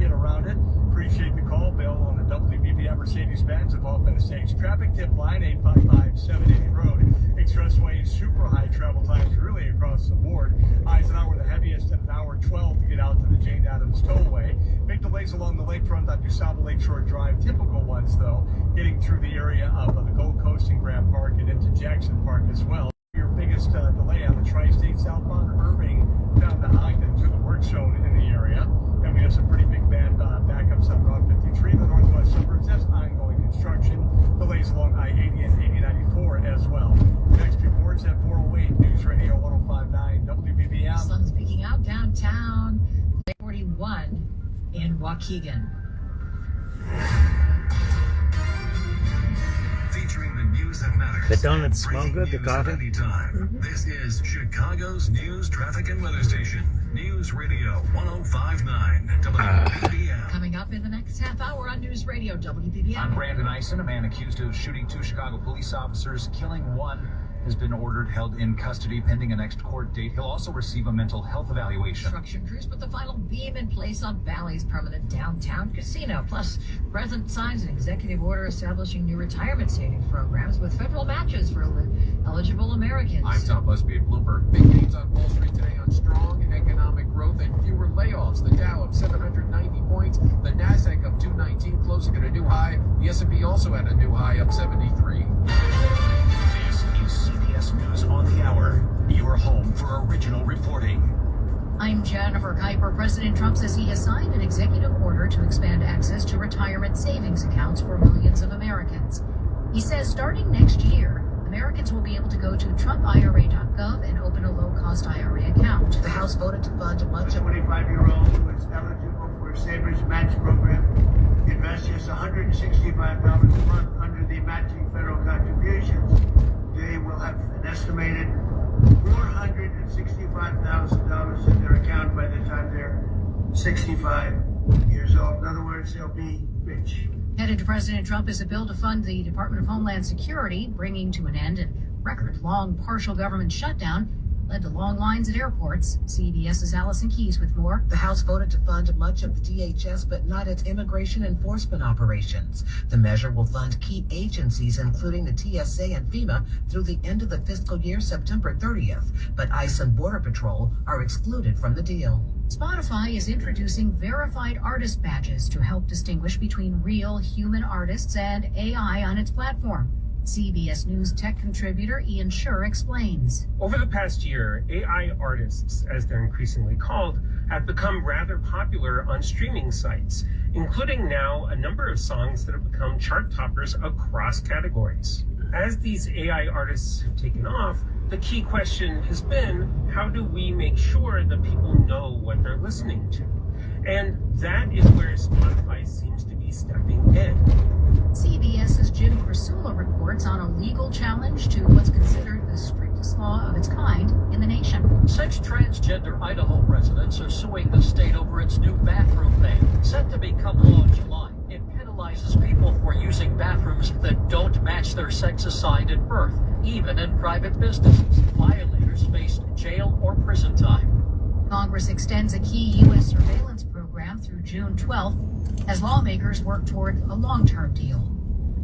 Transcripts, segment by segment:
get around it. Appreciate the call. Bill on the WBBM Mercedes-Benz of Open Stage traffic tip line 855-780 Road. Expressway super high travel times really across the board. Eisenhower the heaviest at an hour 12 to get out to the Jane Addams Tollway. Big delays along the lakefront on DuSable Lakeshore Drive. Typical ones though, getting through the area of the Gold Coast and Grand Park and into Jackson Park as well. Your biggest delay on the Tri-State southbound Irving down to Ogden through the work zone in the area. Then we have some pretty big bad backups on Route 53 in the northwest suburbs. That's ongoing construction. Delays along I-80 and 8094 as well. Next reports at 408 News Radio 105.9 WBBM. Sun's peeking out downtown. 41 in Waukegan. Featuring the news that matters. The donuts smell good, the coffee. Mm-hmm. This is Chicago's news, traffic, and weather station. News Radio 105.9 WBBM. Coming up in the next half hour on News Radio WBBM. I'm Brandon Eisen. A man accused of shooting 2 Chicago police officers, killing 1, has been ordered held in custody pending a next court date. He'll also receive a mental health evaluation. Construction crews put the final beam in place on Valley's permanent downtown casino. Plus, the president signs an executive order establishing new retirement savings programs with federal matches for eligible Americans. I'm Tom Busby at Bloomberg. Big gains on Wall Street today on strong economic growth and fewer layoffs. The Dow up 790 points. The Nasdaq up 219, closing at a new high. The S&P also at a new high, up 73. CBS News on the Hour, your home for original reporting. I'm Jennifer Kuiper. President Trump says he has signed an executive order to expand access to retirement savings accounts for millions of Americans. He says starting next year, Americans will be able to go to TrumpIRA.gov and open a low-cost IRA account. The House voted to fund much of 25-year-old who is eligible for a Savers Match program invest just $165 a month under the matching federal contributions. They will have an estimated $465,000 in their account by the time they're 65 years old. In other words, they'll be rich. Headed to President Trump is a bill to fund the Department of Homeland Security, bringing to an end a record-long partial government shutdown led to long lines at airports. CBS's Allison Keyes with more. The House voted to fund much of the DHS, but not its immigration enforcement operations. The measure will fund key agencies, including the TSA and FEMA, through the end of the fiscal year, September 30th. But ICE and Border Patrol are excluded from the deal. Spotify is introducing verified artist badges to help distinguish between real human artists and AI on its platform. CBS News tech contributor Ian Schur explains. Over the past year, AI artists, as they're increasingly called, have become rather popular on streaming sites, including now a number of songs that have become chart toppers across categories. As these AI artists have taken off, the key question has been, how do we make sure that people know what they're listening to? And that is where Spotify seems to be stepping in. CBS's Jim Krasula reports on a legal challenge to what's considered the strictest law of its kind in the nation. 6 transgender Idaho residents are suing the state over its new bathroom ban, set to become law in July. It penalizes people for using bathrooms that don't match their sex assigned at birth, even in private businesses. Violators face jail or prison time. Congress extends a key U.S. surveillance program through June 12th as lawmakers work toward a long-term deal.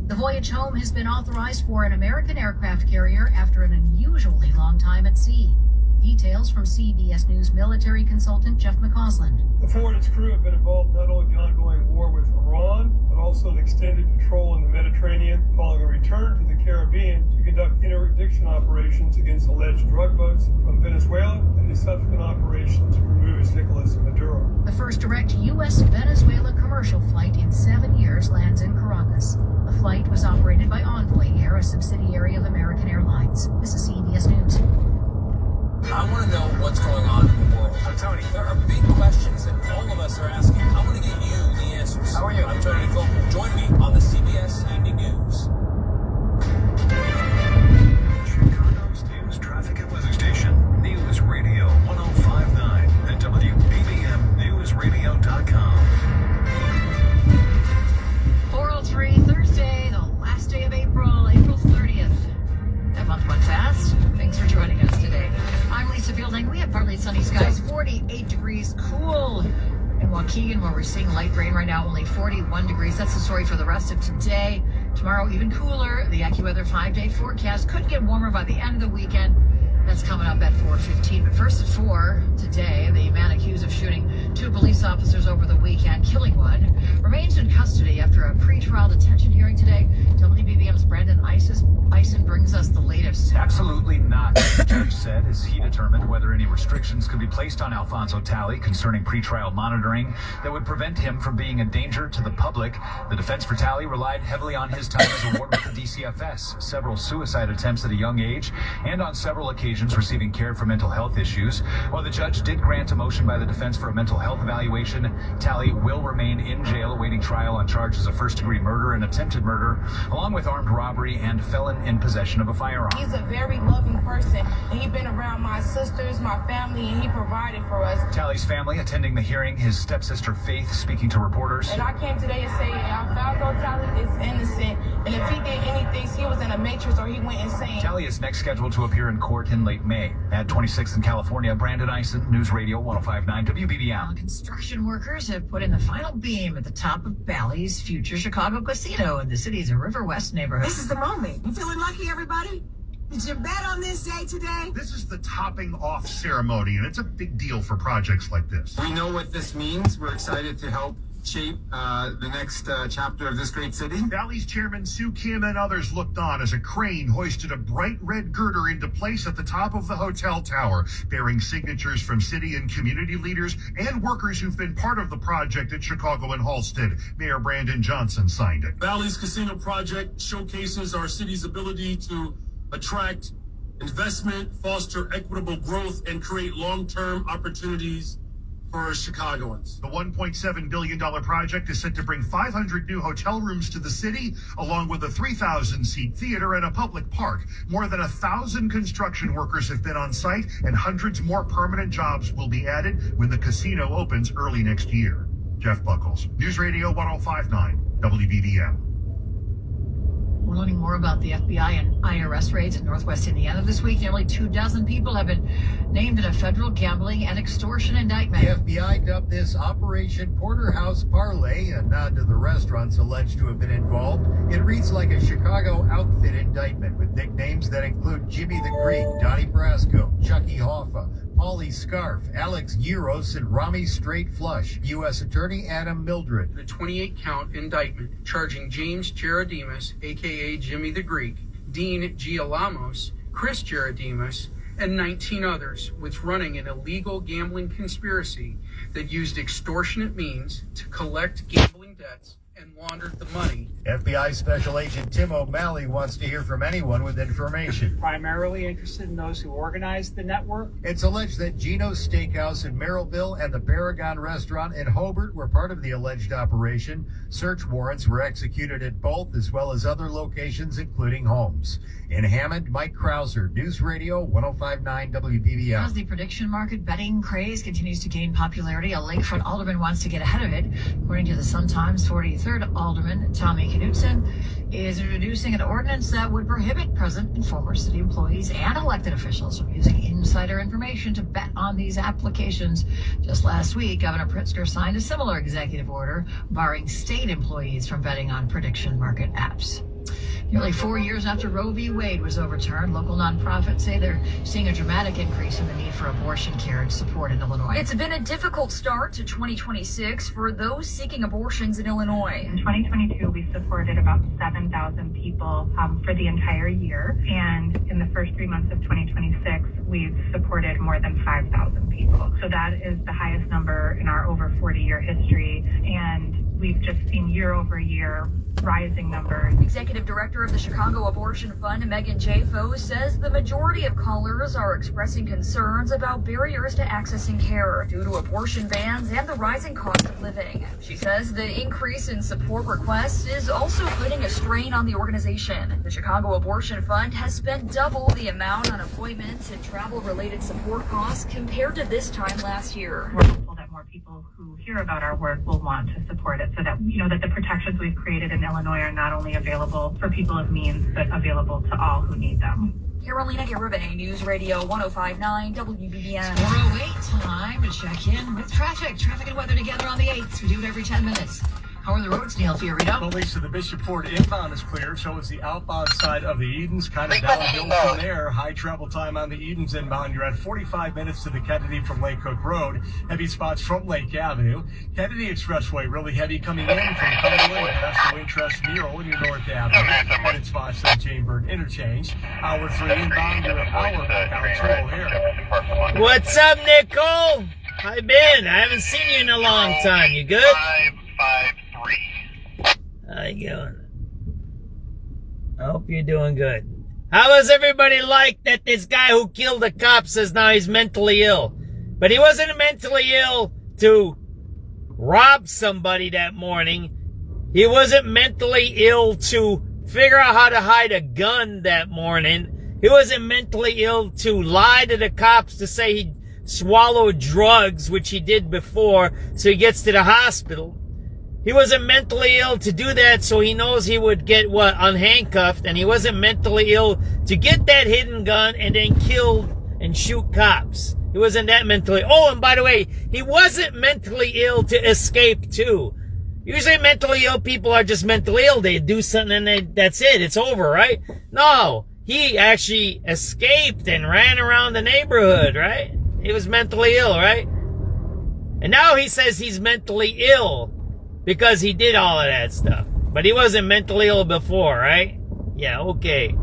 The voyage home has been authorized for an American aircraft carrier after an unusually long time at sea. Details from CBS News military consultant Jeff McCausland. The Ford and its crew have been involved not only in the ongoing war with Iran, but also in extended patrol in the Mediterranean, following a return to the Caribbean to conduct interdiction operations against alleged drug boats from Venezuela and the subsequent operations to remove Nicolas Maduro. The first direct U.S.-Venezuela commercial flight in 7 years lands in Caracas. The flight was operated by Envoy Air, a subsidiary of American Airlines. This is CBS News. I want to know what's going on in the world. I'm Tony. There are big questions that all of us are asking. I want to get you the answers. How are you? I'm Tony Nicole. Join me on the CBS Evening News. Chicago's news, traffic, and weather station. News Radio 105.9 and WBBMNewsRadio.com. 403 Thursday, the last day of April, April 30th. That month went fast. Thanks for joining us today. I'm Lisa Fielding. We have partly sunny skies, 48 degrees, cool in Waukegan. seeing light rain right now, only 41 degrees. That's the story for the rest of today. Tomorrow, even cooler. The AccuWeather 5-day forecast could get warmer by the end of the weekend. That's coming up at 4:15. But first at 4 today, the man accused of shooting 2 police officers over the weekend, killing one, remains in custody after a pretrial detention hearing today. WBBM's Brandon Eisen brings us the latest. Absolutely not, the judge said, as he determined whether any restrictions could be placed on Alfonso Talley concerning pretrial monitoring that would prevent him from being a danger to the public. The defense for Talley relied heavily on his time as a ward with the DCFS, several suicide attempts at a young age, and on several occasions receiving care for mental health issues. While the judge did grant a motion by the defense for a mental health evaluation, Talley will remain in jail awaiting trial on charges of first-degree murder and attempted murder, along with armed robbery and felon in possession of a firearm. He's a very loving person, and he's been around my sisters, my family, and he provided for us. Talley's family attending the hearing, his stepsister Faith speaking to reporters. And I came today and say, Alfonso Talley is innocent, and if he did anything, he was in a matrix or he went insane. Talley is next scheduled to appear in court in late May. At 26th in California, Brandon Eisen, News Radio 105.9 WBBM. Construction workers have put in the final beam at the top of Bally's future Chicago casino in the city's River West neighborhood. This is the moment. You feeling lucky, everybody? Did you bet on this day today? This is the topping off ceremony, and it's a big deal for projects like this. We know what this means. We're excited to help shape the next chapter of this great city. Bally's chairman Sue Kim and others looked on as a crane hoisted a bright red girder into place at the top of the hotel tower, bearing signatures from city and community leaders and workers who've been part of the project at Chicago and Halstead. Mayor Brandon Johnson signed it. Bally's Casino project showcases our city's ability to attract investment, foster equitable growth, and create long-term opportunities for Chicagoans. The $1.7 billion project is set to bring 500 new hotel rooms to the city, along with a 3,000-seat theater and a public park. More than 1,000 construction workers have been on site, and hundreds more permanent jobs will be added when the casino opens early next year. Jeff Buckles, News Radio 105.9 WBBM. We're learning more about the FBI and IRS raids in Northwest Indiana this week. Nearly 24 people have been named in a federal gambling and extortion indictment. The FBI dubbed this Operation Porterhouse Parlay, a nod to the restaurants alleged to have been involved. It reads like a Chicago outfit indictment with nicknames that include Jimmy the Greek, Donnie Brasco, Chucky Hoffa, Paulie Scarf, Alex Giros, and Rami Straight Flush. U.S. Attorney Adam Mildred. The 28-count indictment charging James Gerardimas, a.k.a. Jimmy the Greek, Dean Gialamos, Chris Gerardimas, and 19 others with running an illegal gambling conspiracy that used extortionate means to collect gambling debts and laundered the money. FBI Special Agent Tim O'Malley wants to hear from anyone with information. Primarily interested in those who organized the network. It's alleged that Gino's Steakhouse in Merrillville and the Paragon Restaurant in Hobart were part of the alleged operation. Search warrants were executed at both, as well as other locations, including homes. In Hammond, Mike Krauser, News Radio 105.9 WBBM. As the prediction market betting craze continues to gain popularity, a Lakefront alderman wants to get ahead of it. According to the Sun-Times, 43rd Alderman Tommy Knutson is introducing an ordinance that would prohibit present and former city employees and elected officials from using insider information to bet on these applications. Just last week, Governor Pritzker signed a similar executive order barring state employees from betting on prediction market apps. Nearly 4 years after Roe v. Wade was overturned, local nonprofits say they're seeing a dramatic increase in the need for abortion care and support in Illinois. It's been a difficult start to 2026 for those seeking abortions in Illinois. In 2022, we supported about 7,000 people for the entire year. And in the first 3 months of 2026, we've supported more than 5,000 people. So that is the highest number in our over 40-year history. And we've just seen year over year rising numbers. Executive Director of the Chicago Abortion Fund, Megan Jafo, says the majority of callers are expressing concerns about barriers to accessing care due to abortion bans and the rising cost of living. She says the increase in support requests is also putting a strain on the organization. The Chicago Abortion Fund has spent double the amount on appointments and travel-related support costs compared to this time last year. We're hopeful that more people who hear about our work will want to support it so that, that the protections we've created in Illinois are not only available for people of means, but available to all who need them. Carolina Garibay, News Radio 105.9 WBBM. 4:08 time to check in with traffic. Traffic and weather together on the 8th. We do it every 10 minutes. How are the roads, Neil Fiorito? Well, Lisa, the Bishop Ford inbound is clear. So is the outbound side of the Edens. Kind of downhill from there. High travel time on the Edens inbound. You're at 45 minutes to the Kennedy from Lake Cook Road. Heavy spots from Lake Avenue. Kennedy Expressway really heavy coming in from Cumberland past the Wintrust Miro in your North Avenue. Headed spots to the Chamberg Interchange. Hour 3 inbound. You're an hour back out to O'Hare. What's up, Nicole? How you been? I haven't seen you in a long time. You good? 553. How you doing? I hope you're doing good. How does everybody like that this guy who killed the cop says now he's mentally ill? But he wasn't mentally ill to rob somebody that morning. He wasn't mentally ill to figure out how to hide a gun that morning. He wasn't mentally ill to lie to the cops to say he swallowed drugs, which he did before, so he gets to the hospital. He wasn't mentally ill to do that so he knows he would get, unhandcuffed, and he wasn't mentally ill to get that hidden gun and then kill and shoot cops. He wasn't that mentally. Oh, and by the way, he wasn't mentally ill to escape too. Usually mentally ill people are just mentally ill. They do something and that's it. It's over, right? No, he actually escaped and ran around the neighborhood, right? He was mentally ill, right? And now he says he's mentally ill because he did all of that stuff. But he wasn't mentally ill before, right? Yeah, okay.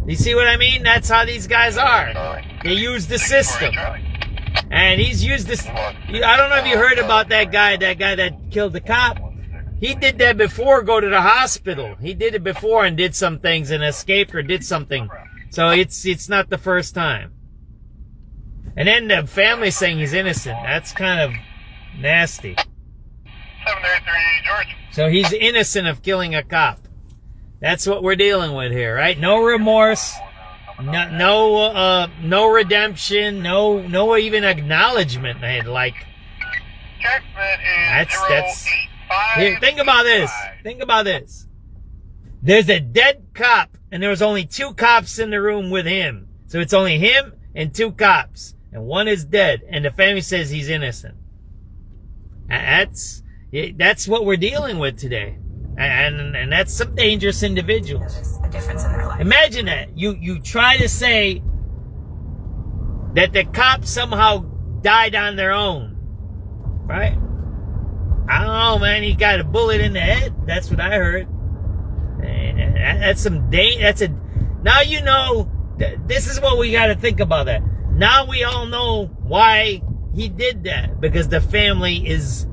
You see what I mean? That's how these guys are. They use the system. And he's used this. I don't know if you heard about that guy that killed the cop. He did that before, go to the hospital. He did it before and did some things and escaped or did something. So it's not the first time. And then the family saying he's innocent. That's kind of nasty. 733 George. So he's innocent of killing a cop. That's what we're dealing with here, right? No remorse, no redemption, no even acknowledgement. Like that's. Here, think about this. Think about this. There's a dead cop, and there was only 2 cops in the room with him. So it's only him and 2 cops, and one is dead, and the family says he's innocent. That's what we're dealing with today. And that's some dangerous individuals. A difference in their life. Imagine that. You try to say that the cops somehow died on their own. Right? I don't know, man. He got a bullet in the head. That's what I heard. That's some now you know, this is what we got to think about that. Now we all know why he did that. Because the family is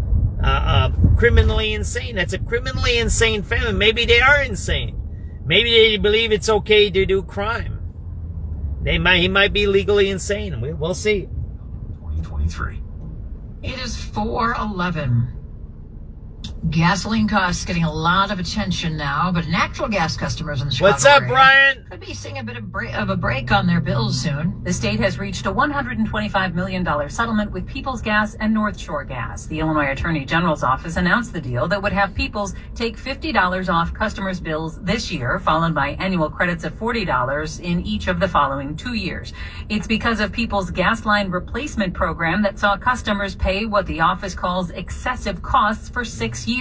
criminally insane. That's a criminally insane family. Maybe they are insane. Maybe they believe it's okay to do crime. He might be legally insane. We'll see. 2023. It is 4:11. Gasoline costs getting a lot of attention now, but natural gas customers in the Chicago What's up, area Brian? could be seeing a bit of a break on their bills soon. The state has reached a $125 million settlement with Peoples Gas and North Shore Gas. The Illinois Attorney General's office announced the deal that would have Peoples take $50 off customers' bills this year, followed by annual credits of $40 in each of the following 2 years. It's because of Peoples' gas line replacement program that saw customers pay what the office calls excessive costs for 6 years.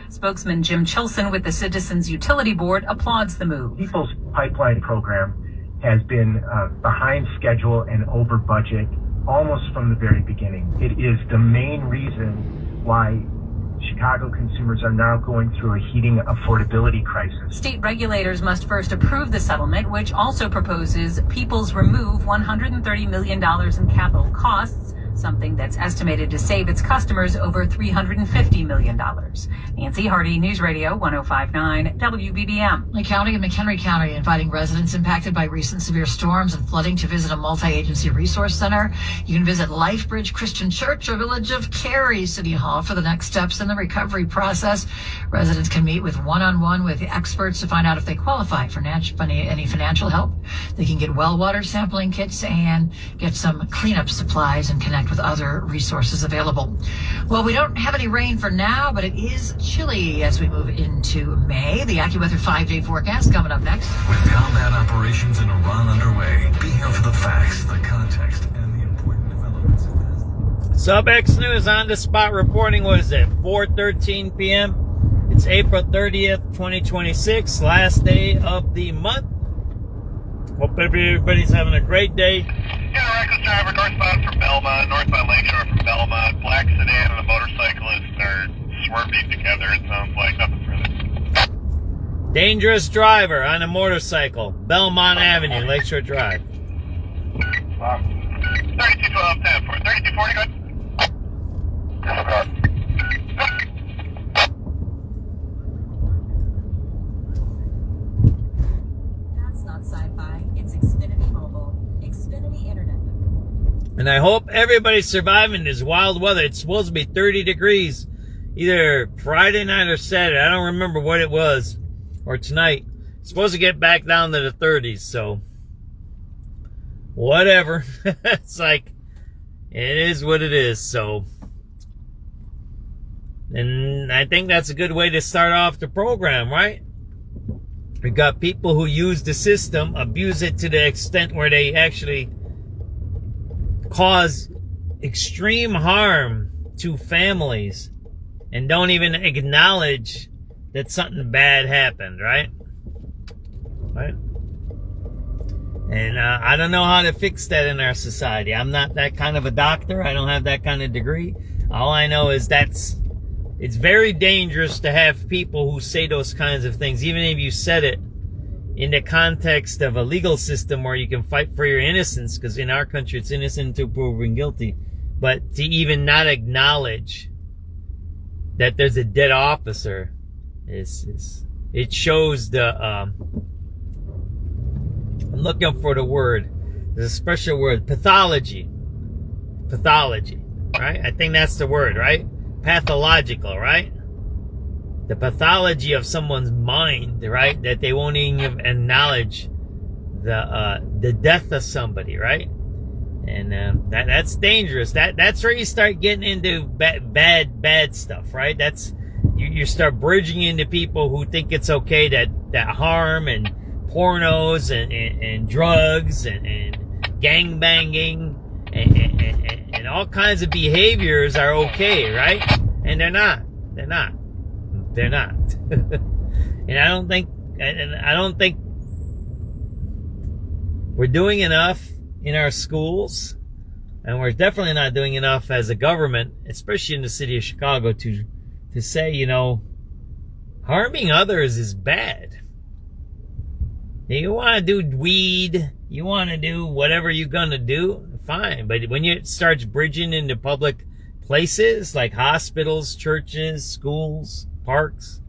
Spokesman Jim Chilson with the Citizens Utility Board applauds the move. People's pipeline program has been behind schedule and over budget almost from the very beginning. It is the main reason why Chicago consumers are now going through a heating affordability crisis. State regulators must first approve the settlement, which also proposes Peoples remove $130 million in capital costs, something that's estimated to save its customers over $350 million. Nancy Hardy, News Radio 105.9 WBBM. Lake County and McHenry County inviting residents impacted by recent severe storms and flooding to visit a multi-agency resource center. You can visit Lifebridge Christian Church or Village of Cary City Hall for the next steps in the recovery process. Residents can meet with one-on-one with experts to find out if they qualify for any financial help. They can get well water sampling kits and get some cleanup supplies and connect with other resources available. Well, we don't have any rain for now, but it is chilly as we move into May. The AccuWeather 5-day forecast coming up next. With combat operations in Iran underway, be here for the facts, the context, and the important developments. SubX.News on the spot reporting. What is it? 4:13 p.m. It's April 30th, 2026, last day of the month. Hope everybody's having a great day. Yeah, reckless driver northbound from Belmont, northbound Lakeshore from Belmont. Black sedan and a motorcyclist are swerving together. It sounds like nothing further. Dangerous driver on a motorcycle, Belmont Avenue, Lakeshore Drive. 3212, 10 for 3240, good? That's not sci-fi. It's Xfinity Mobile. Xfinity Internet. And I hope everybody's surviving this wild weather. It's supposed to be 30 degrees either Friday night or Saturday. I don't remember what it was. Or tonight. It's supposed to get back down to the 30s, so whatever. It's like, it is what it is, so. And I think that's a good way to start off the program, right? We got people who use the system, abuse it to the extent where they actually cause extreme harm to families and don't even acknowledge that something bad happened, right? Right? And I don't know how to fix that in our society. I'm not that kind of a doctor. I don't have that kind of degree. All I know is it's very dangerous to have people who say those kinds of things, even if you said it in the context of a legal system where you can fight for your innocence, because in our country it's innocent until proven guilty. But to even not acknowledge that there's a dead officer it shows the I'm looking for the word. There's a special word, pathology, right? I think that's the word, right? Pathological, right? The pathology of someone's mind, right? That they won't even acknowledge the death of somebody, right? And that's dangerous. That's where you start getting into bad stuff, right? That's you start bridging into people who think it's okay that harm and pornos and drugs and gang banging and all kinds of behaviors are okay, right? And they're not. And I don't think we're doing enough in our schools, and we're definitely not doing enough as a government, especially in the city of Chicago, to say, harming others is bad. You want to do weed, you want to do whatever you're going to do, fine. But when it starts bridging into public places like hospitals, churches, schools, parks,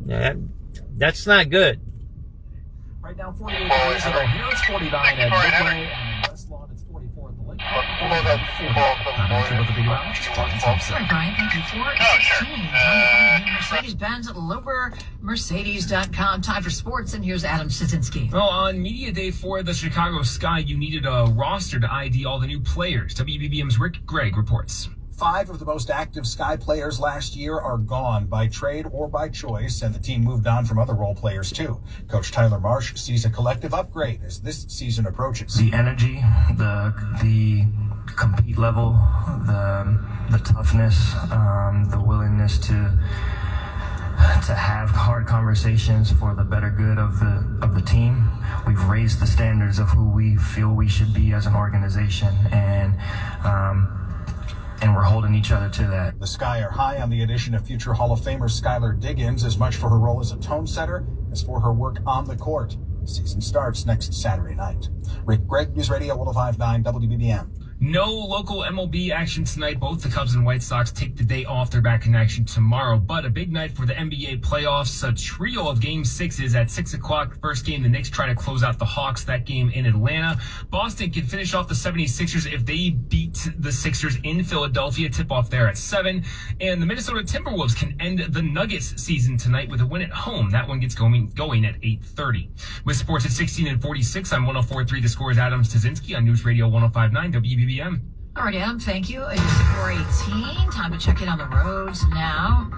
that's not good. Right now, 48 degrees at O'Hare, it's 49 at Midway, and in West Lawn, it's 44 at the Lake. Sorry, Brian. Thank you. 4:16. Mercedes-Benz Loper, Mercedes.com. Time for sports, and here's Adam Szynski. Well, on Media Day for the Chicago Sky, you needed a roster to ID all the new players. WBBM's Rick Gregg reports. 5 of the most active Sky players last year are gone by trade or by choice, and the team moved on from other role players too. Coach Tyler Marsh sees a collective upgrade as this season approaches. The energy, the compete level, the toughness, the willingness to have hard conversations for the better good of the team. We've raised the standards of who we feel we should be as an organization, and we're holding each other to that. The Sky are high on the addition of future Hall of Famer Skylar Diggins, as much for her role as a tone setter as for her work on the court. The season starts next Saturday night. Rick Gregg, News Radio 105.9 WBBM. No local MLB action tonight. Both the Cubs and White Sox take the day off. They're back in action tomorrow. But a big night for the NBA playoffs. A trio of Game 6s at 6 o'clock. First game, the Knicks try to close out the Hawks. That game in Atlanta. Boston can finish off the 76ers if they beat the Sixers in Philadelphia. Tip-off there at 7. And the Minnesota Timberwolves can end the Nuggets season tonight with a win at home. That one gets going at 8:30. With sports at 16 and 46, I'm 104.3. The Score's Adam Szynski on News Radio 105.9 WBBM. All right, Adam, thank you. It is 4:18. Time to check in on the roads now.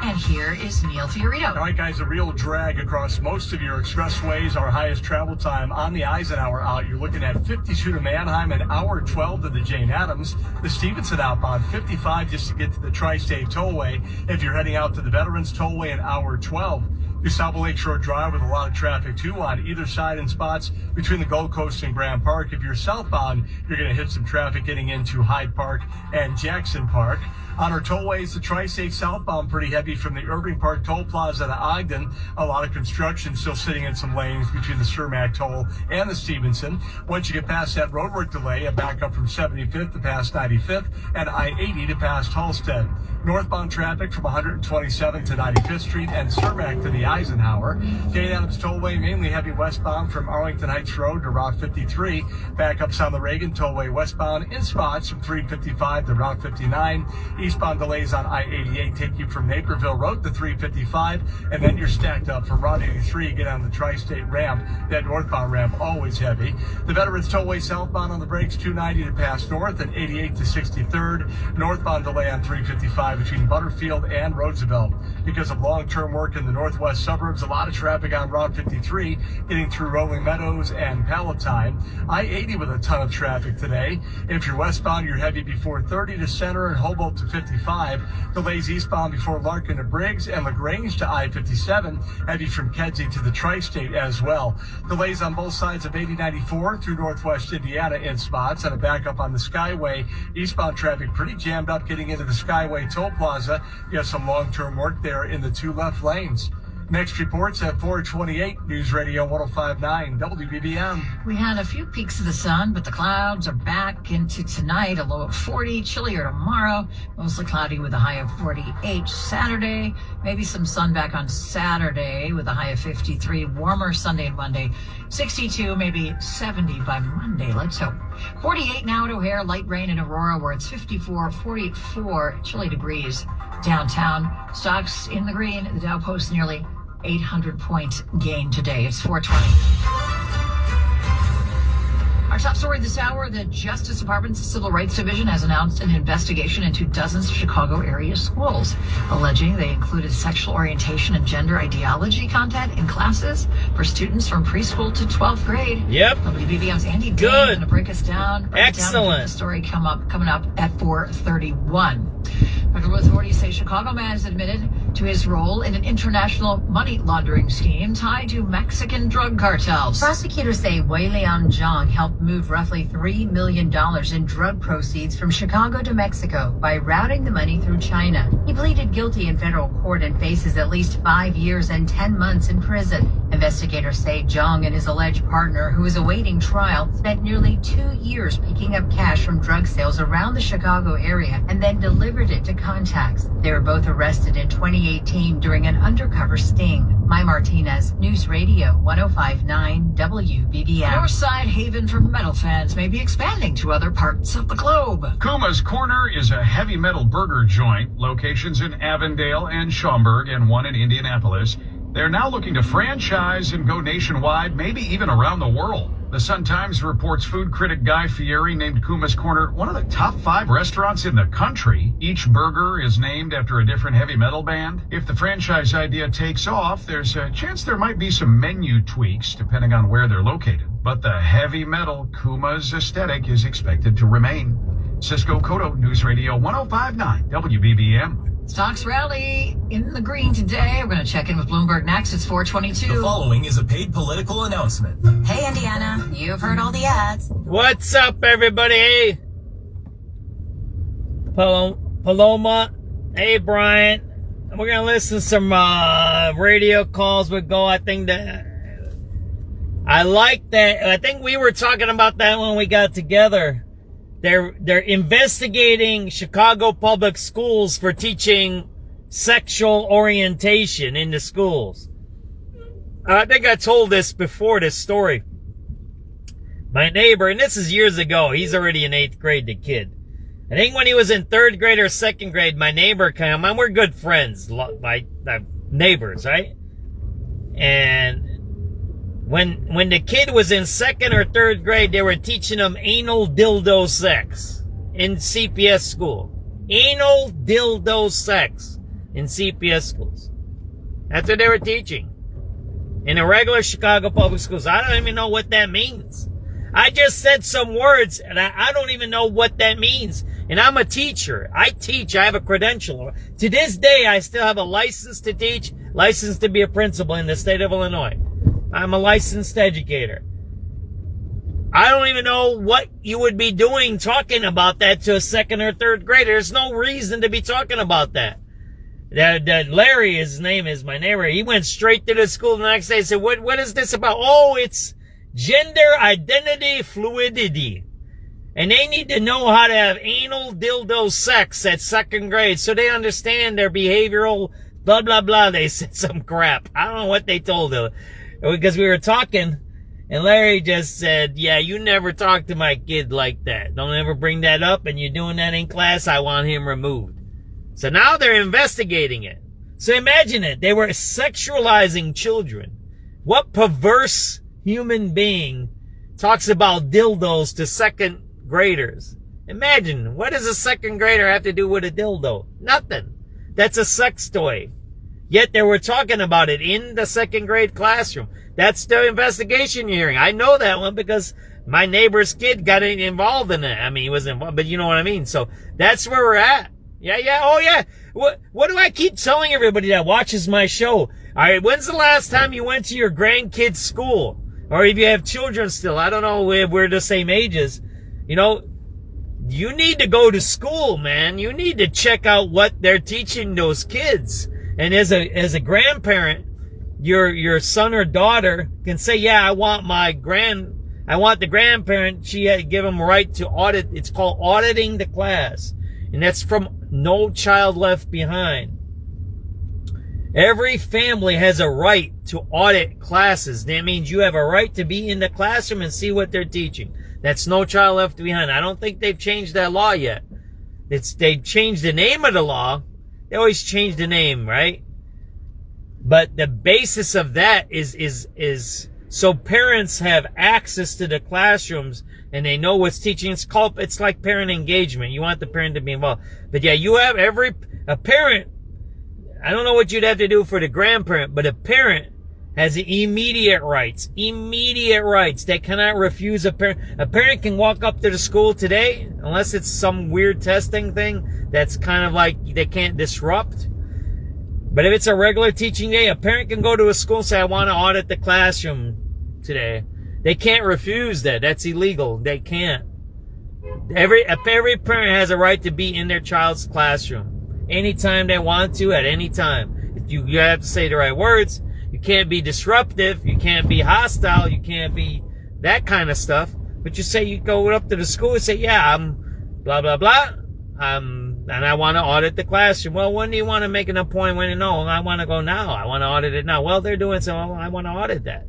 And here is Neil Fiorito. All right, guys, a real drag across most of your expressways. Our highest travel time on the Eisenhower out. You're looking at 52 to Manheim, an hour 12 to the Jane Addams. The Stevenson outbound, 55 just to get to the Tri-State Tollway. If you're heading out to the Veterans Tollway, an hour 12. Through South Lakeshore Drive with a lot of traffic, too, on either side in spots between the Gold Coast and Grand Park. If you're southbound, you're going to hit some traffic getting into Hyde Park and Jackson Park. On our tollways, the Tri-State southbound pretty heavy from the Irving Park Toll Plaza to Ogden. A lot of construction still sitting in some lanes between the Cermak Toll and the Stevenson. Once you get past that roadwork delay, a backup from 75th to past 95th and I-80 to past Halstead. Northbound traffic from 127th to 95th Street and Cermak to the Eisenhower. Jane Addams Tollway mainly heavy westbound from Arlington Heights Road to Route 53. Backups on the Reagan Tollway westbound in spots from 355 to Route 59. Eastbound delays on I-88 take you from Naperville Road to 355, and then you're stacked up from Route 83. Get on the Tri-State ramp. That northbound ramp always heavy. The Veterans Tollway southbound on the brakes, 290 to pass north and 88 to 63rd. Northbound delay on 355 between Butterfield and Roosevelt. Because of long-term work in the northwest suburbs, a lot of traffic on Route 53 getting through Rolling Meadows and Palatine. I-80 with a ton of traffic today. If you're westbound, you're heavy before 30 to Center and Humboldt to 55. Delays eastbound before Larkin to Briggs and LaGrange to I-57. Heavy from Kedzie to the Tri-State as well. Delays on both sides of 8094 through northwest Indiana in spots, and a backup on the Skyway. Eastbound traffic pretty jammed up getting into the Skyway Toll Plaza. You have some long-term work there in the two left lanes. Next reports at 4:28, News Radio 105.9 WBBM. We had a few peaks of the sun, but the clouds are back into tonight. A low of 40, chillier tomorrow. Mostly cloudy with a high of 48 Saturday. Maybe some sun back on Saturday with a high of 53. Warmer Sunday and Monday. 62, maybe 70 by Monday. Let's hope. 48 now at O'Hare. Light rain in Aurora where it's 54, 44 chilly degrees downtown. Stocks in the green. The Dow posts nearly 800-point gain today. It's 4:20. Our top story this hour, the Justice Department's Civil Rights Division has announced an investigation into dozens of Chicago area schools, alleging they included sexual orientation and gender ideology content in classes for students from preschool to 12th grade. Yep. WBBM's Andy Dean going to break us down. Excellent. The story coming up at 4:31. Federal authorities say Chicago man has admitted to his role in an international money laundering scheme tied to Mexican drug cartels. Prosecutors say Weilian Zhang helped move roughly $3 million in drug proceeds from Chicago to Mexico by routing the money through China. He pleaded guilty in federal court and faces at least 5 years and 10 months in prison. Investigators say Zhang and his alleged partner, who is awaiting trial, spent nearly 2 years picking up cash from drug sales around the Chicago area and then delivered it to contacts. They were both arrested in 2018 during an undercover sting. Mai Martinez, News Radio 105.9 WBBM. Northside haven for metal fans may be expanding to other parts of the globe. Kuma's Corner is a heavy metal burger joint. Locations in Avondale and Schaumburg and one in Indianapolis. They're now looking to franchise and go nationwide, maybe even around the world. The Sun-Times reports food critic Guy Fieri named Kuma's Corner one of the top 5 restaurants in the country. Each burger is named after a different heavy metal band. If the franchise idea takes off, there's a chance there might be some menu tweaks depending on where they're located. But the heavy metal Kuma's aesthetic is expected to remain. Cisco Cotto, News Radio 105.9 WBBM. Stocks rally in the green today. We're going to check in with Bloomberg next. It's 4:22. The following is a paid political announcement. Hey, Indiana, you've heard all the ads. What's up, everybody? Hey, Paloma. Hey, Brian. We're going to listen to some radio calls with Go. I think that I like that. I think we were talking about that when we got together. They're investigating Chicago public schools for teaching sexual orientation in the schools. I think I told this before, this story. My neighbor, and this is years ago, he's already in 8th grade, the kid. I think when he was in 3rd grade or 2nd grade, my neighbor came, and we're good friends, my neighbors, right? And when the kid was in 2nd or 3rd grade, they were teaching him anal dildo sex. in CPS school. Anal dildo sex in CPS schools. That's what they were teaching. In the regular Chicago public schools. I don't even know what that means. I just said some words and I don't even know what that means. And I'm a teacher. I teach. I have a credential. To this day, I still have a license to teach, license to be a principal in the state of Illinois. I'm a licensed educator. I don't even know what you would be doing talking about that to a second or third grader. There's no reason to be talking about that. That Larry, his name is, my neighbor, he went straight to the school the next day and said, what is this about? Oh, it's gender identity fluidity. And they need to know how to have anal dildo sex at second grade so they understand their behavioral blah, blah, blah. They said some crap. I don't know what they told her. Because we were talking, and Larry just said, yeah, you never talk to my kid like that. Don't ever bring that up, and you're doing that in class. I want him removed. So now they're investigating it. So imagine it. They were sexualizing children. What perverse human being talks about dildos to second graders? Imagine, what does a second grader have to do with a dildo? Nothing. That's a sex toy. Yet they were talking about it in the second grade classroom. That's the investigation you're hearing. I know that one because my neighbor's kid got involved in it. I mean, he was involved, but you know what I mean? So that's where we're at. Yeah. Oh, yeah. What do I keep telling everybody that watches my show? All right, when's the last time you went to your grandkids' school? Or if you have children still, I don't know if we're the same ages. You know, you need to go to school, man. You need to check out what they're teaching those kids. And as a grandparent, your son or daughter can say, yeah, I want the grandparent, she had to give them a right to audit. It's called auditing the class. And that's from No Child Left Behind. Every family has a right to audit classes. That means you have a right to be in the classroom and see what they're teaching. That's No Child Left Behind. I don't think they've changed that law yet. They've changed the name of the law. They always change the name, right? But the basis of that is so parents have access to the classrooms and they know what's teaching. It's like parent engagement. You want the parent to be involved. But yeah, you have a parent. I don't know what you'd have to do for the grandparent, but a parent has immediate rights. Immediate rights. They cannot refuse a parent. A parent can walk up to the school today, unless it's some weird testing thing that's kind of like they can't disrupt. But if it's a regular teaching day, a parent can go to a school and say, I want to audit the classroom today. They can't refuse that. That's illegal. They can't. Every parent has a right to be in their child's classroom anytime they want to, at any time. You have to say the right words. You can't be disruptive. You can't be hostile. You can't be that kind of stuff. But you go up to the school and say, yeah, I'm blah, blah, blah. And I want to audit the classroom. Well, when do you want to make an appointment? No, I want to go now. I want to audit it now. Well, they're doing so. I want to audit that.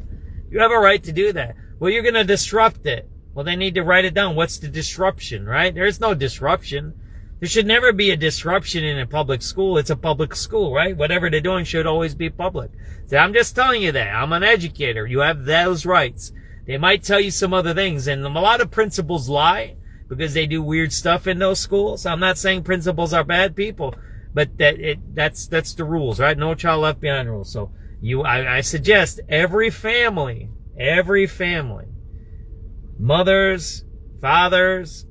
You have a right to do that. Well, you're going to disrupt it. Well, they need to write it down. What's the disruption, right? There's no disruption. There should never be a disruption in a public school. It's a public school, right? Whatever they're doing should always be public. So I'm just telling you that. I'm an educator. You have those rights. They might tell you some other things. And a lot of principals lie because they do weird stuff in those schools. I'm not saying principals are bad people, but that's the rules, right? No Child Left Behind rules. So I suggest every family, mothers, fathers,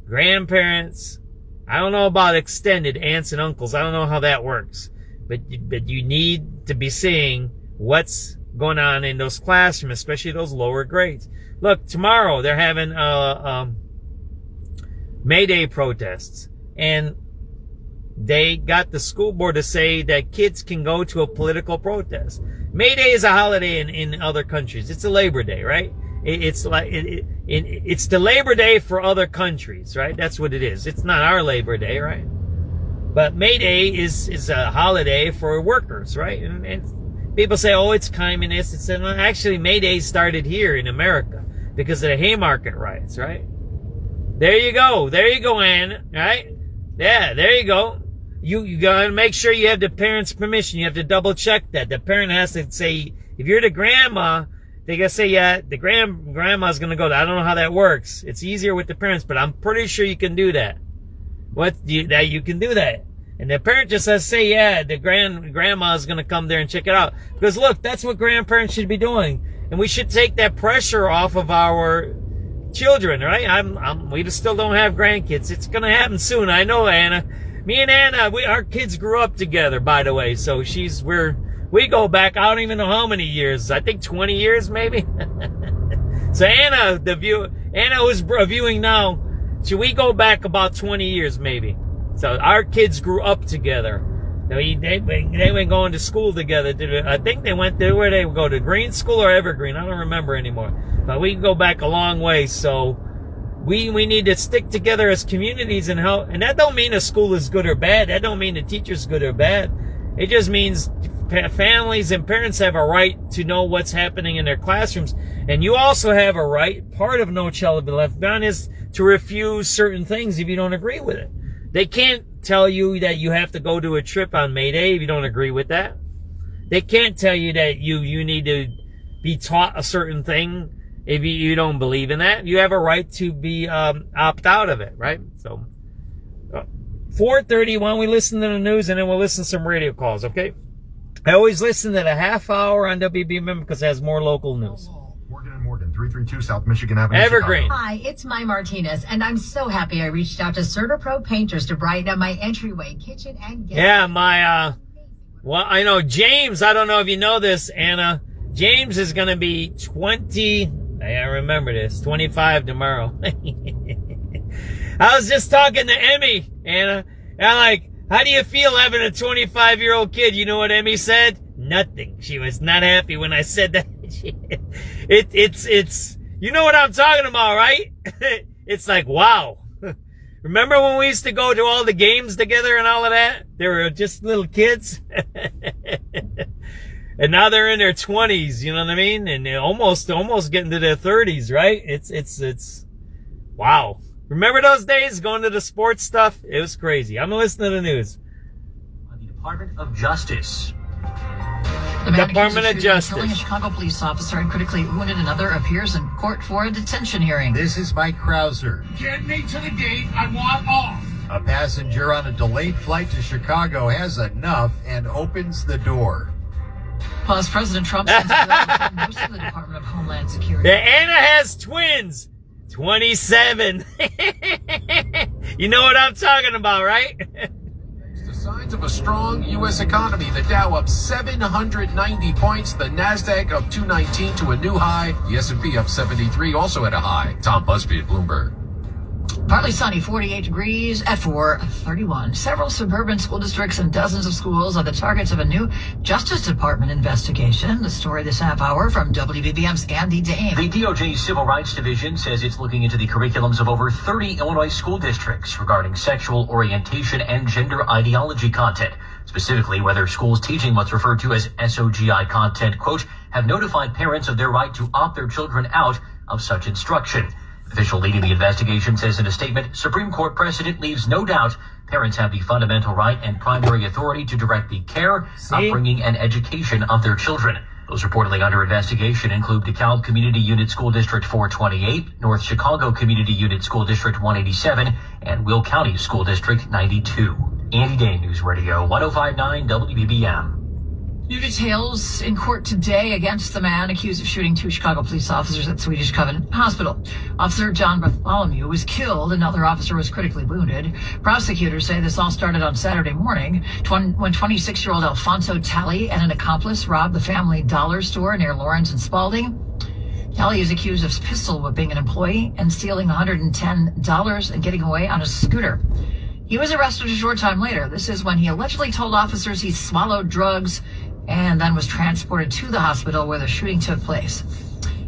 grandparents, I don't know about extended aunts and uncles. I don't know how that works. But you need to be seeing what's going on in those classrooms, especially those lower grades. Look, tomorrow they're having May Day protests. And they got the school board to say that kids can go to a political protest. May Day is a holiday in other countries. It's a Labor Day, right? It's the Labor Day for other countries, right? That's what it is. It's not our Labor Day, right? But May Day is a holiday for workers, right? And people say, oh, it's communist. Actually, May Day started here in America because of the Haymarket riots, right? There you go, Ann, right? Yeah, there you go. You gotta make sure you have the parent's permission. You have to double check that. The parent has to say, if you're the grandma, they gotta say, yeah, the grandma's gonna go. I don't know how that works. It's easier with the parents, but I'm pretty sure you can do that. that you can do that. And the parent just has to say, yeah, the grandma's going to come there and check it out. Because look, that's what grandparents should be doing. And we should take that pressure off of our children, right? We still don't have grandkids. It's going to happen soon. I know, Anna. Me and Anna, our kids grew up together, by the way. So we go back, I don't even know how many years. I think 20 years, maybe. So Anna, Anna who's viewing now, should we go back about 20 years, maybe? So our kids grew up together. They went going to school together. I think they went to, where they go, to Green School or Evergreen. I don't remember anymore. But we can go back a long way. So we need to stick together as communities and help. And that don't mean a school is good or bad. That don't mean the teacher's good or bad. It just means families and parents have a right to know what's happening in their classrooms. And you also have a right, part of No Child Will Be Left Behind is to refuse certain things if you don't agree with it. They can't tell you that you have to go to a trip on May Day if you don't agree with that. They can't tell you that you need to be taught a certain thing if you don't believe in that. You have a right to be opt out of it, right? So 4:30, why don't we listen to the news and then we'll listen to some radio calls, okay? I always listen to the half hour on WBMM because it has more local news. Morgan, 332 South Michigan Avenue, Evergreen. Chicago. Hi, it's Mai Martinez, and I'm so happy I reached out to CertaPro Painters to brighten up my entryway, kitchen, and guest. Yeah, well, I know James, I don't know if you know this, Anna. James is going to be I remember this, 25 tomorrow. I was just talking to Emmy, Anna, and I'm like, how do you feel having a 25-year-old kid? You know what Emmy said? Nothing. She was not happy when I said that. It's you know what I'm talking about, right? It's like, wow. Remember when we used to go to all the games together and all of that? They were just little kids. And now they're in their 20s, you know what I mean? And they're almost getting to their 30s, right? It's wow. Remember those days going to the sports stuff? It was crazy. I'm listening to the news. The Department of Justice. The man Department of Justice. Killing a Chicago police officer and critically wounded another appears in court for a detention hearing. This is Mike Krauser. Get me to the gate. I want off. A passenger on a delayed flight to Chicago has enough and opens the door. Plus, President Trump sends a bill to most of the Department of Homeland Security. Yeah, Anna has twins. 27. You know what I'm talking about, right? Signs of a strong U.S. economy. The Dow up 790 points. The Nasdaq up 219 to a new high. The S&P up 73, also at a high. Tom Busby at Bloomberg. Partly sunny, 48 degrees at 4:31. Several suburban school districts and dozens of schools are the targets of a new Justice Department investigation. The story this half hour from WBBM's Andy Dame. The DOJ's Civil Rights Division says it's looking into the curriculums of over 30 Illinois school districts regarding sexual orientation and gender ideology content. Specifically, whether schools teaching what's referred to as SOGI content, quote, have notified parents of their right to opt their children out of such instruction. Official leading the investigation says in a statement, Supreme Court precedent leaves no doubt parents have the fundamental right and primary authority to direct the care, upbringing, and education of their children. Those reportedly under investigation include DeKalb Community Unit School District 428, North Chicago Community Unit School District 187, and Will County School District 92. Andy Day, News Radio 105.9 WBBM. New details in court today against the man accused of shooting 2 Chicago police officers at Swedish Covenant Hospital. Officer John Bartholomew was killed. Another officer was critically wounded. Prosecutors say this all started on Saturday morning when 26-year-old Alfonso Talley and an accomplice robbed the family dollar store near Lawrence and Spalding. Talley is accused of pistol whipping an employee and stealing $110 and getting away on a scooter. He was arrested a short time later. This is when he allegedly told officers he swallowed drugs and then was transported to the hospital where the shooting took place.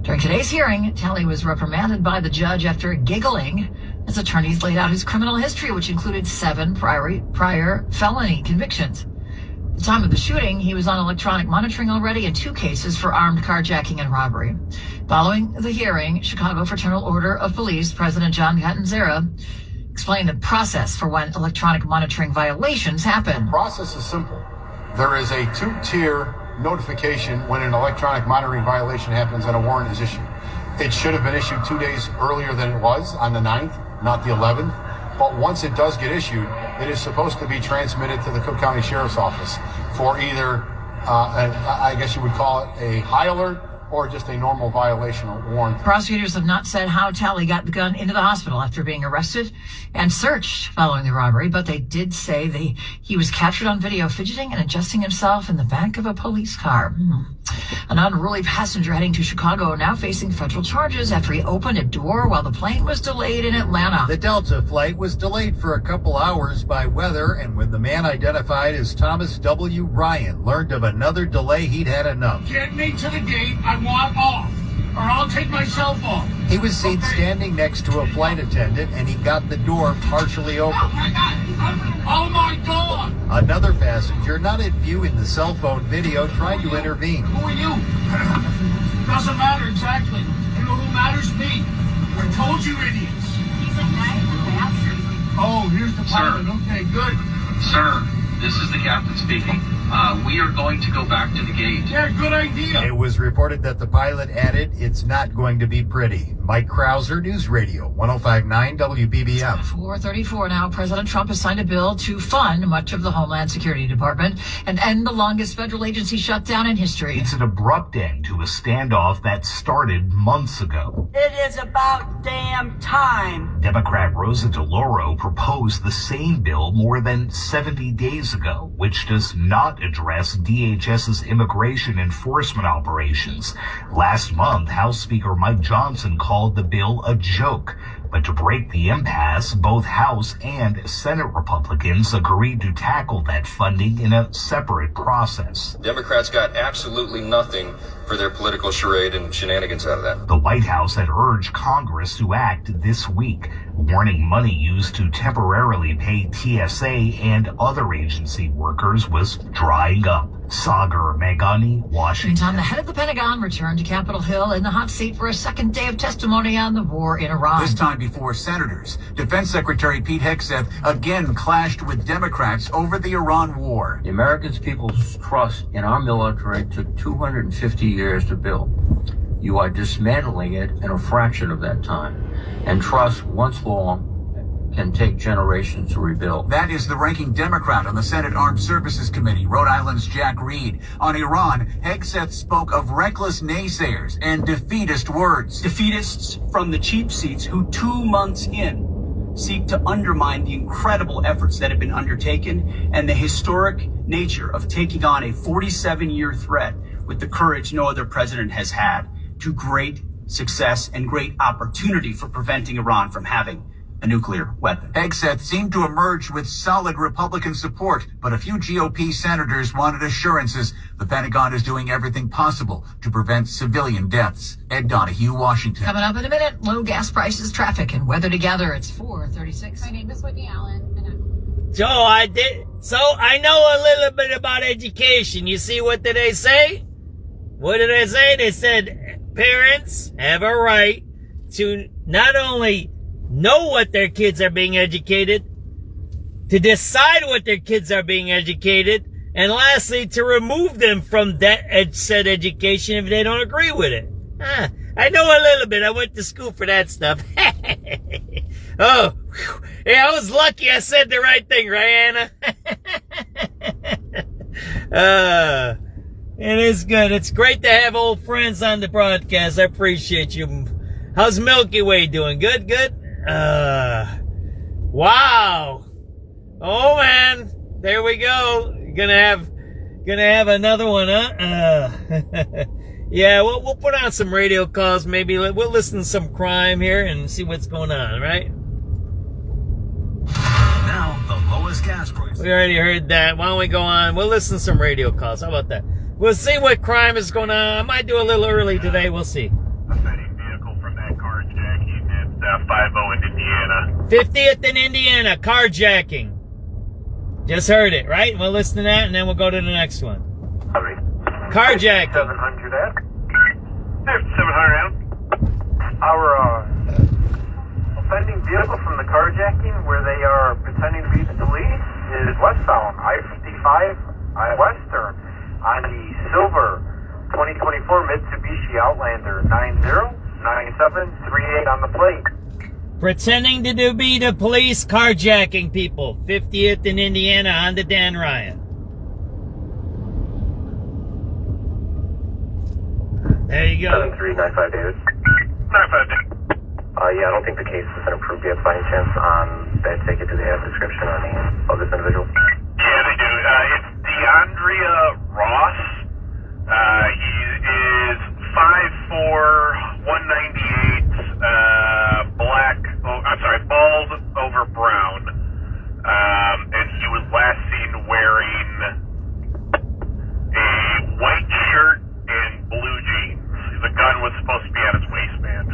During today's hearing, Talley was reprimanded by the judge after giggling as attorneys laid out his criminal history, which included 7 prior felony convictions. At the time of the shooting, he was on electronic monitoring already in 2 cases for armed carjacking and robbery. Following the hearing, Chicago Fraternal Order of Police President John Catanzara explained the process for when electronic monitoring violations happen. The process is simple. There is a 2-tier notification when an electronic monitoring violation happens and a warrant is issued. It should have been issued 2 days earlier than it was on the 9th, not the 11th. But once it does get issued, it is supposed to be transmitted to the Cook County Sheriff's Office for either, I guess you would call it a high alert or just a normal violation or warrant. Prosecutors have not said how Talley got the gun into the hospital after being arrested and searched following the robbery, but they did say he was captured on video fidgeting and adjusting himself in the back of a police car. An unruly passenger heading to Chicago now facing federal charges after he opened a door while the plane was delayed in Atlanta. The Delta flight was delayed for a couple hours by weather, and when the man identified as Thomas W. Ryan learned of another delay, he'd had enough. Get me to the gate. I want off, or I'll take myself off. He was seen standing next to a flight attendant, and he got the door partially open. Oh my God! Another passenger, not in view in the cell phone video, tried to intervene. Who are you? Doesn't matter exactly. You know who matters? Me. I told you, idiots. He's a guy in the bathroom. Oh, here's the pilot. Okay, good. Sir, this is the captain speaking. We are going to go back to the gate. Yeah, good idea. It was reported that the pilot added, "It's not going to be pretty." Mike Krauser, News Radio 105.9 WBBM. 4:34 now. President Trump has signed a bill to fund much of the Homeland Security Department and end the longest federal agency shutdown in history. It's an abrupt end to a standoff that started months ago. It is about damn time. Democrat Rosa DeLauro proposed the same bill more than 70 days ago, which does not address DHS's immigration enforcement operations. Last month, House Speaker Mike Johnson called the bill a joke. But to break the impasse, both House and Senate Republicans agreed to tackle that funding in a separate process. Democrats got absolutely nothing for their political charade and shenanigans out of that. The White House had urged Congress to act this week, warning money used to temporarily pay TSA and other agency workers was drying up. Sagar Meghani, Washington. Meantime, the head of the Pentagon returned to Capitol Hill in the hot seat for a second day of testimony on the war in Iran. This time before senators. Defense Secretary Pete Hegseth again clashed with Democrats over the Iran war. The American people's trust in our military took 250 years to build. You are dismantling it in a fraction of that time. And trust, once long, can take generations to rebuild. That is the ranking Democrat on the Senate Armed Services Committee, Rhode Island's Jack Reed. On Iran, Hegseth spoke of reckless naysayers and defeatist words. Defeatists from the cheap seats who 2 months in seek to undermine the incredible efforts that have been undertaken and the historic nature of taking on a 47-year threat with the courage no other president has had, to great success and great opportunity for preventing Iran from having a nuclear weapon. Hegseth seemed to emerge with solid Republican support, but a few GOP senators wanted assurances the Pentagon is doing everything possible to prevent civilian deaths. Ed Donahue, Washington. Coming up in a minute, low gas prices, traffic, and weather together. It's 4:36. My name is Whitney Allen. So I know a little bit about education. You see, what did they say? What did they say? They said parents have a right to not only know what their kids are being educated, to decide what their kids are being educated, and lastly, to remove them from that said education if they don't agree with it. I know a little bit. I went to school for that stuff. Oh, yeah, I was lucky I said the right thing, right, Anna? It is good. It's great to have old friends on the broadcast. I appreciate you. How's Milky Way doing? Good? Wow. Oh, man. There we go. Gonna have another one, huh? Yeah, we'll put on some radio calls. Maybe we'll listen to some crime here and see what's going on, right? Now, the lowest gas price. We already heard that. Why don't we go on? We'll listen to some radio calls. How about that? We'll see what crime is going on. I might do a little early today. We'll see. Vehicle from that carjacking at 50 in Indiana. 50th in Indiana, carjacking. Just heard it, right? We'll listen to that, and then we'll go to the next one. Carjacking. 700 at? 700 out. Our offending vehicle from the carjacking where they are pretending to be the police is westbound, I-55 Western on the silver 2024 Mitsubishi Outlander 909738 on the plate. pretending to be the police, carjacking people. 50th in Indiana on the Dan Ryan. There you go. 7395 David. 95 David. Yeah, I don't think the case has been approved yet by any chance. They take it to the description on the of this individual. Yeah, they do. It's DeAndrea Ross. He is 5'4", 198, black. Oh, I'm sorry, bald over brown. And he was last seen wearing a white shirt and blue jeans. The gun was supposed to be at his waistband.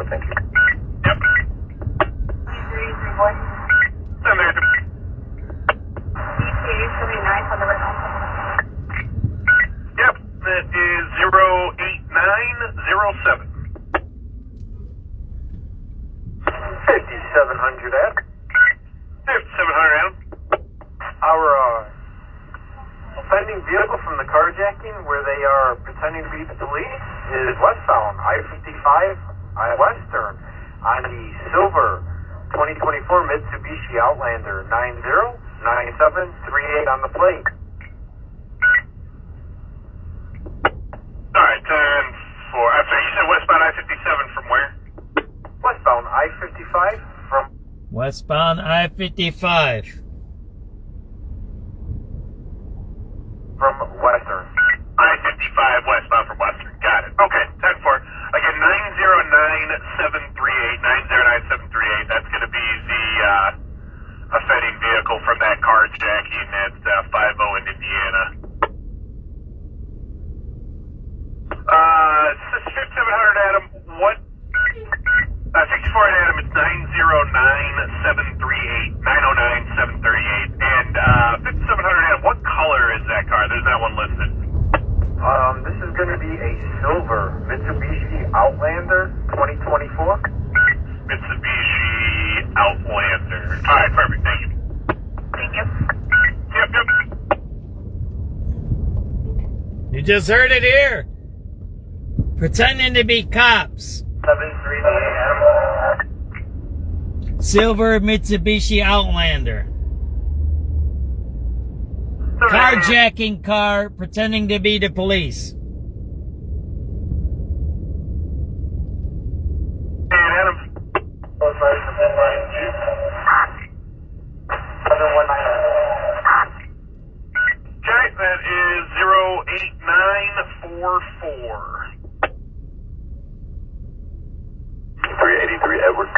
Thank you. Yep. 331. Yep, that is 08907. 5700 Adam. 5700 Adam. Our offending vehicle from the carjacking where they are pretending to be the police is westbound, I-55, Western, on the silver 2024 Mitsubishi Outlander 909738 on the plate. Alright, 10-4. I'm sorry, you said westbound I-57 from where? Westbound I-55 from... Westbound I-55. From Western. I-55 westbound from Western. Got it. Okay, 10-4. Again, 909738. 909738. That's going to be the offending vehicle from that carjacking at 50 in Indiana. 5700 Adam, what? 64 Adam, it's 909738. 909738. And 5700 Adam, what color is that car? There's not one listed. This is going to be a silver Mitsubishi Outlander 2024. Mitsubishi Outlander. All right, perfect. Thank you. Thank you. Yep. You just heard it here. Pretending to be cops. 738 Adam. Silver Mitsubishi Outlander. Carjacking car, pretending to be the police. Hey, Adam. 719. Okay, that is 08944. 383 Edward.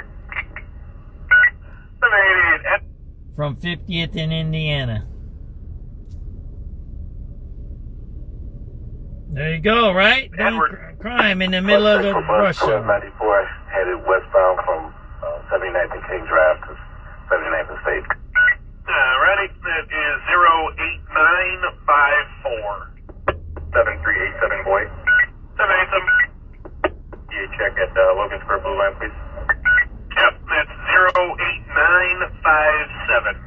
788 Ed. From 50th in Indiana. There you go, right? Edward. Crime in the middle of the rush hour. 94 headed westbound from 79th and King Drive to 79th and State. Ready? That is 08954. 7387 boy. 787. You check at Logan Square Blue Line, please. Yep, that's 08957.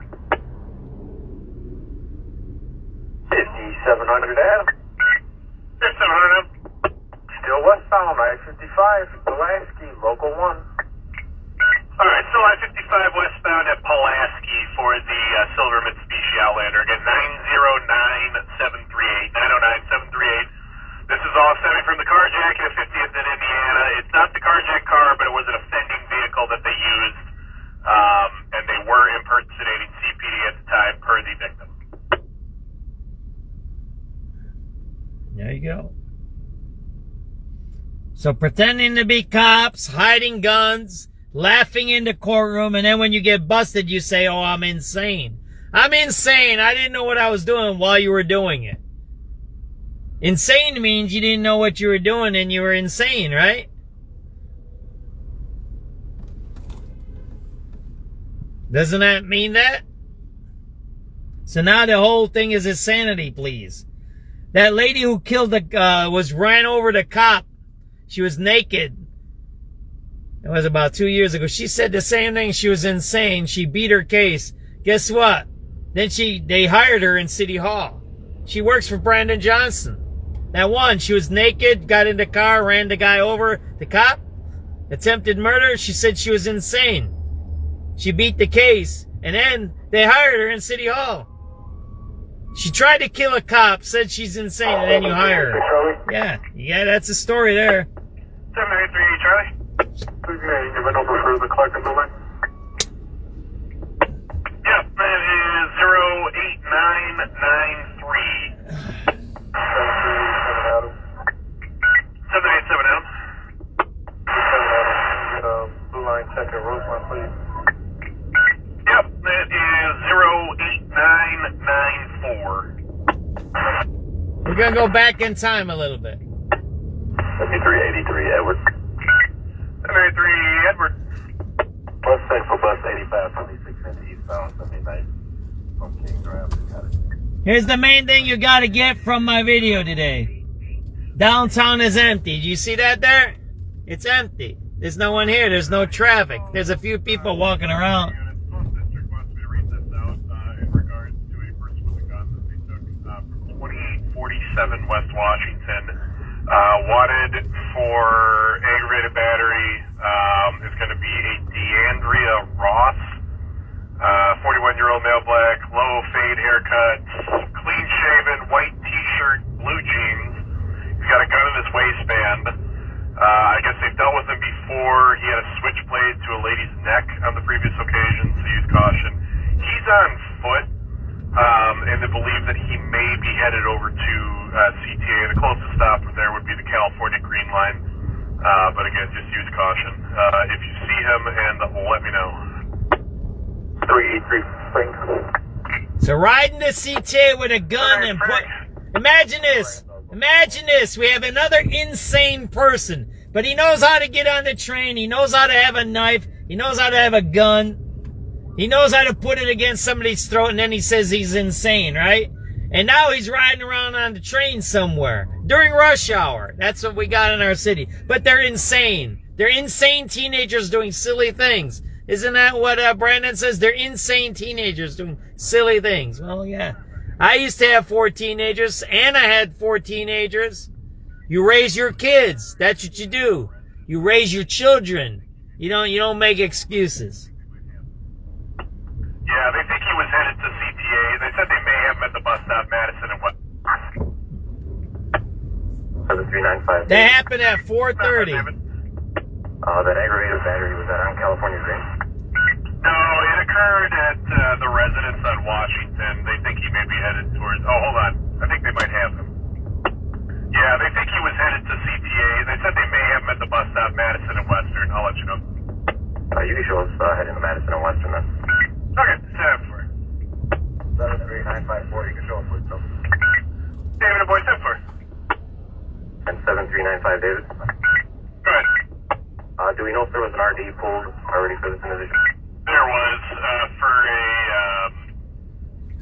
5700 Adam. 5700. Still westbound, I-55, Pulaski, Local 1. Alright, still I-55 westbound at Pulaski for the silver Mitsubishi Outlander. Again, 909738. 909738. This is all stemming from the carjacking at 50th in Indiana. It's not the carjack car, but it was an offending vehicle that they used, and they were impersonating CPD at the time per the victim. There you go. So pretending to be cops, hiding guns, laughing in the courtroom, and then when you get busted, you say, oh, I'm insane. I'm insane. I didn't know what I was doing while you were doing it. Insane means you didn't know what you were doing and you were insane, right? Doesn't that mean that? So now the whole thing is insanity, please. That lady who killed ran over the cop. She was naked. It was about 2 years ago. She said the same thing. She was insane. She beat her case. Guess what? Then they hired her in City Hall. She works for Brandon Johnson. That one, she was naked, got in the car, ran the guy over, the cop. Attempted murder, she said she was insane. She beat the case, and then they hired her in City Hall. She tried to kill a cop, said she's insane, and then you hire her. Yeah, that's the story there. 783 Charlie. Please give a number for the collective building. Yep, that is 08993. 787 Adam. Blue line second, Roseland, please. Yep, that is 08994. We're gonna go back in time a little bit. 7383 Edward. 7383 Edward. Bus 6 for bus 85, 76 into eastbound, 79. From King Drive, got it. Here's the main thing you gotta get from my video today. Downtown is empty. Do you see that there? It's empty. There's no one here. There's no traffic. There's a few people walking around. 2847 West Washington. Wanted for aggravated battery is going to be a DeAndrea Ross. 41-year-old male, black, low fade haircut, clean shaven, white t-shirt, blue jeans. He's got a gun in his waistband. I guess they've dealt with him before. He had a switchblade to a lady's neck on the previous occasion, so use caution. He's on foot. And they believe that he may be headed over to CTA. The closest stop from there would be the California Green Line. But again, just use caution. If you see him, and let me know. 383 Springs. So riding to CTA with a gun and put... Imagine this. Imagine this. We have another insane person. But he knows how to get on the train. He knows how to have a knife. He knows how to have a gun. He knows how to put it against somebody's throat, and then he says he's insane, right? And now he's riding around on the train somewhere during rush hour. That's what we got in our city. But they're insane. They're insane teenagers doing silly things. Isn't that what Brandon says? They're insane teenagers doing silly things. Well, yeah. I used to have 4 teenagers, and I had 4 teenagers. You raise your kids. That's what you do. You raise your children. You don't make excuses. Yeah, they think he was headed to CTA. They said they may have him at the bus stop, Madison and West. 7395. That happened at 4:30. That aggravated battery was that on California Green? No, it occurred at the residence on Washington. They think he may be headed towards... Oh, hold on. I think they might have him. Yeah, they think he was headed to CTA. They said they may have him at the bus stop, Madison and Western. I'll let you know. You can show us heading to Madison and Western then. Okay, 73954, you can show us what's up. David and boy, 74. And 7395, David. Go ahead. Do we know if there was an RD pulled already for this individual? There was, for a,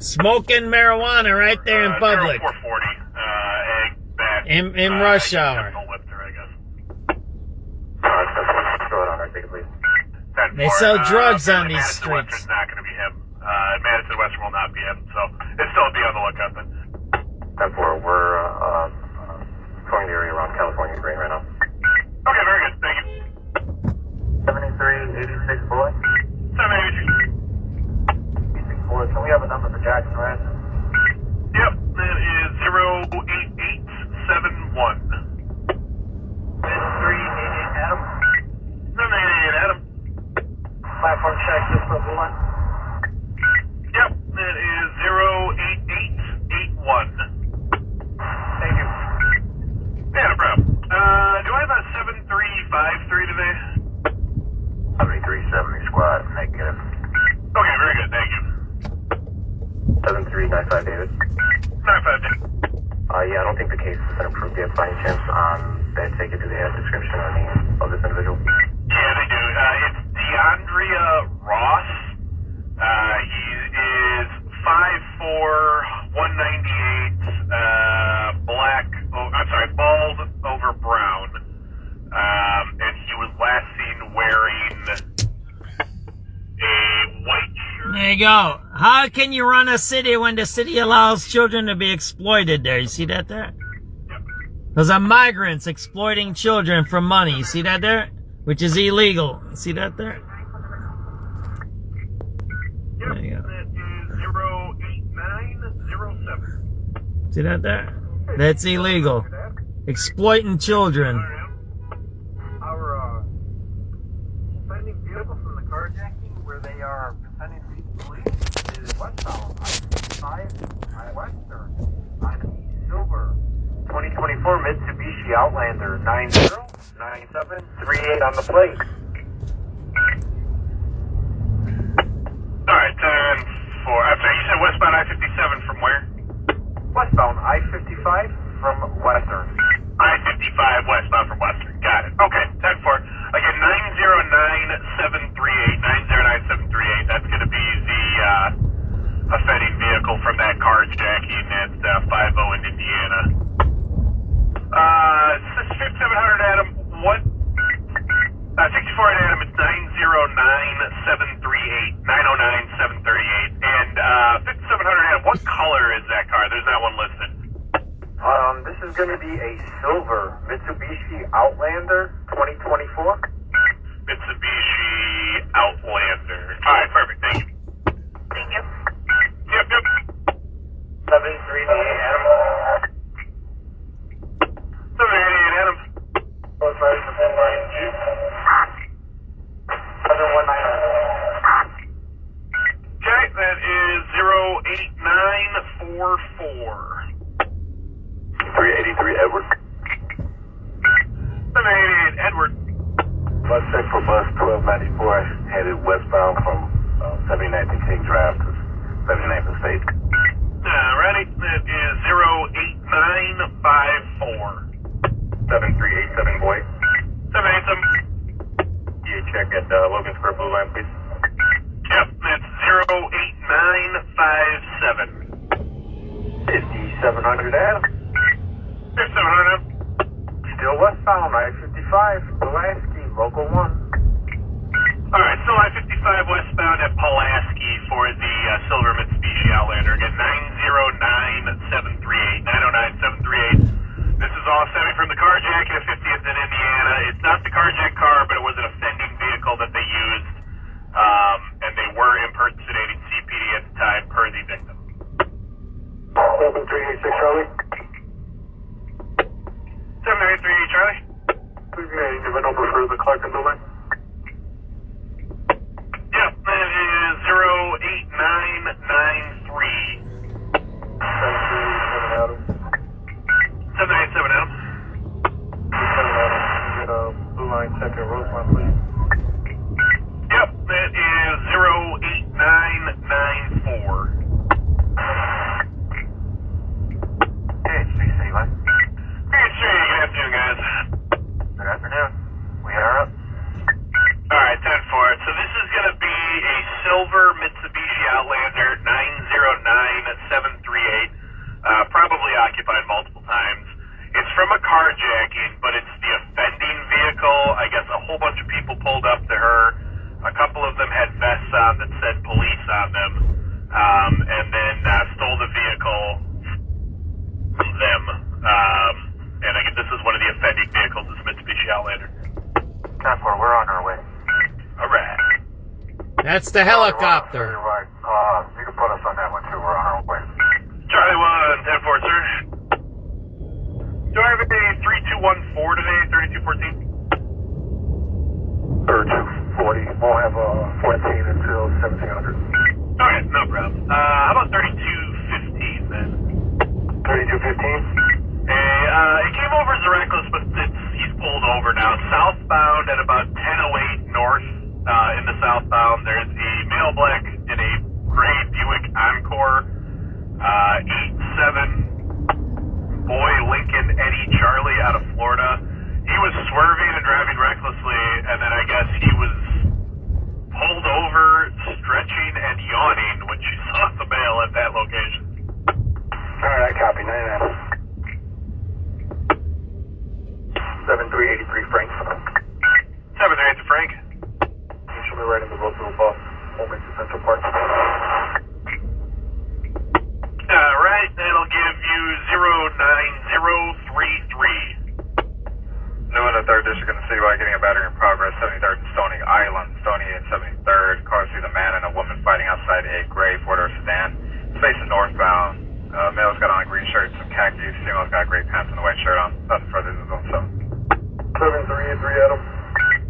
smoking marijuana right there in public. 440, egg, back. In rush hour. Lifter, I guess. Throw it on our ticket, please. They sell drugs on these streets. It's not going to be him. Madison Western will not be him, so it's still be on the lookout then. 10-4, we're going the area around California Green right now. Okay, very good. Thank you. 7386 boy. 786. 86 boy. Can we have a number for Jackson Ransom? Yep, that is 08871. 388 Adam. 788 Adam. Platform check just for blue line. Yep, that is 08881. Thank you. Yeah, no problem. Do I have a 7353 today? 7370 squad, negative. Okay, very good, thank you. 7395 David. 95 David. Yeah, I don't think the case has been approved yet by any chance. They take it to the description or name of this individual. Yeah, they do. It's DeAndrea Ross. He is 5'4", 198, black, bald over brown. And he was last seen wearing a white shirt. There you go. How can you run a city when the city allows children to be exploited there? You see that there? Those are migrants exploiting children for money. You see that there? which is illegal. See that there? There you go. That is 08907. See that there? That's illegal. Exploiting children. Our offending vehicle from the carjacking where they are pretending to be police is westbound I-55 Western on silver 2024 Mitsubishi Outlander 909738 on the plate. Alright, 10-4. After you said westbound I-57 from where? Westbound I-55 from Western. I-55 westbound from Western. Got it. Okay, 10-4. Again, 909738. 909738. That's going to be the offending vehicle from that carjacking at 50 in Indiana. 6700 Adam, what? 64 Adam, it's 909738. 909738. And 5700 Adam, what color is that car? There's not one listed. This is going to be a silver Mitsubishi Outlander 2024. Mitsubishi Outlander. All right, perfect. Thank you. Thank you. Yep. 738 Adam. 788 Adam. 719 Okay, that is 08944. 383 Edward. 788 Edward. Bus check for bus 1294 headed westbound from 79th and King Drive to 79th and State. Alrighty, that is 08954. 7387 boy. 787. Yeah, check at Logan Square Blue Line, please. Yep, that's 08957. 5700 Adam. 5700. Still westbound I-55 Pulaski, local 1. Alright, so I-55 westbound at Pulaski for the silver Mitsubishi Outlander. Again, 909738. 909738. This is all stemming from the carjacking at 50th in Indiana. It's not the carjack car, but it was an offending vehicle that they used, and they were impersonating CPD at the time per the victim. 7386 Charlie. 793 Charlie. Please give a number for the Clark and building. Yep, that is 08993. 787 Adam. 7 Adam. Get a Blue Line check at Rosemont, please. Yep, that is 08994. Hey, City Line. Hey, sure, good afternoon, guys. Good afternoon. We are up. Alright, 10-4. So this is going to be a silver Mitsubishi Outlander 909738. Probably occupied multiple times. It's from a carjacking, but it's the offending vehicle. I guess a whole bunch of people pulled up to her. A couple of them had vests on that said police on them, and then stole the vehicle from them. And I guess this is one of the offending vehicles, this Mitsubishi Outlander. 10-4, we're on our way. Alright. That's the helicopter. You're right. You can put us on that one too. We're on our way. Charlie 1, 10-4, sir. Do I have a 3214 today, 3214? 3240. We'll have 14 until 1700. Okay, no problem. How about 3215 then? 3215? It came over as a reckless, but he's pulled over now. Southbound at about 10:08 north in the southbound, there's a male black in a gray Buick Encore, 87, boy Lincoln Eddie Charlie out of Florida. He was swerving and driving recklessly, and then I guess he was pulled over, stretching and yawning when she saw the male at that location. Alright, I copy. 99. 7383 Frank. 738 to Frank. You should be right in the Roseville bus. Home into Central Park. Alright, that'll give you 09033. No, on the 3rd District in the citywide getting a battery in progress, 73rd and Stony Island, Stony and 73rd. Cars see the man and a woman fighting outside a gray four-door sedan. Facing northbound. Male's got on a green shirt, some khakis. Female's got gray pants and a white shirt on. Nothing further to zone 7. 7383 Adam.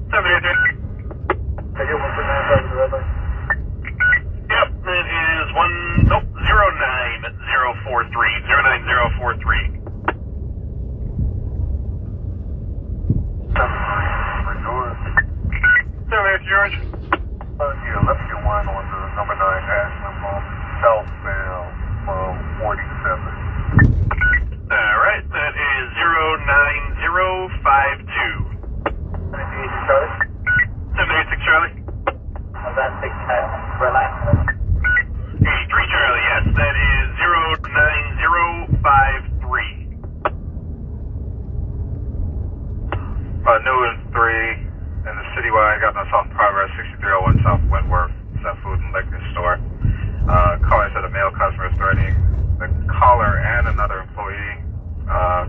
783. I get 1 for 9 to the red line. Yep, it is 09043. 09043. 7 George. Yeah, left you one on the number 9 Ashland from southbound from 47. Alright, that is 09052. 78 Charlie. 786 Charlie. That's 6 Charlie. Relax. 83 Charlie, yes, that is 09053. New and 3 in the citywide, got an assault in progress, 6301 South Wentworth. It's a food and liquor store. Caller said a male customer is threatening the caller and another employee.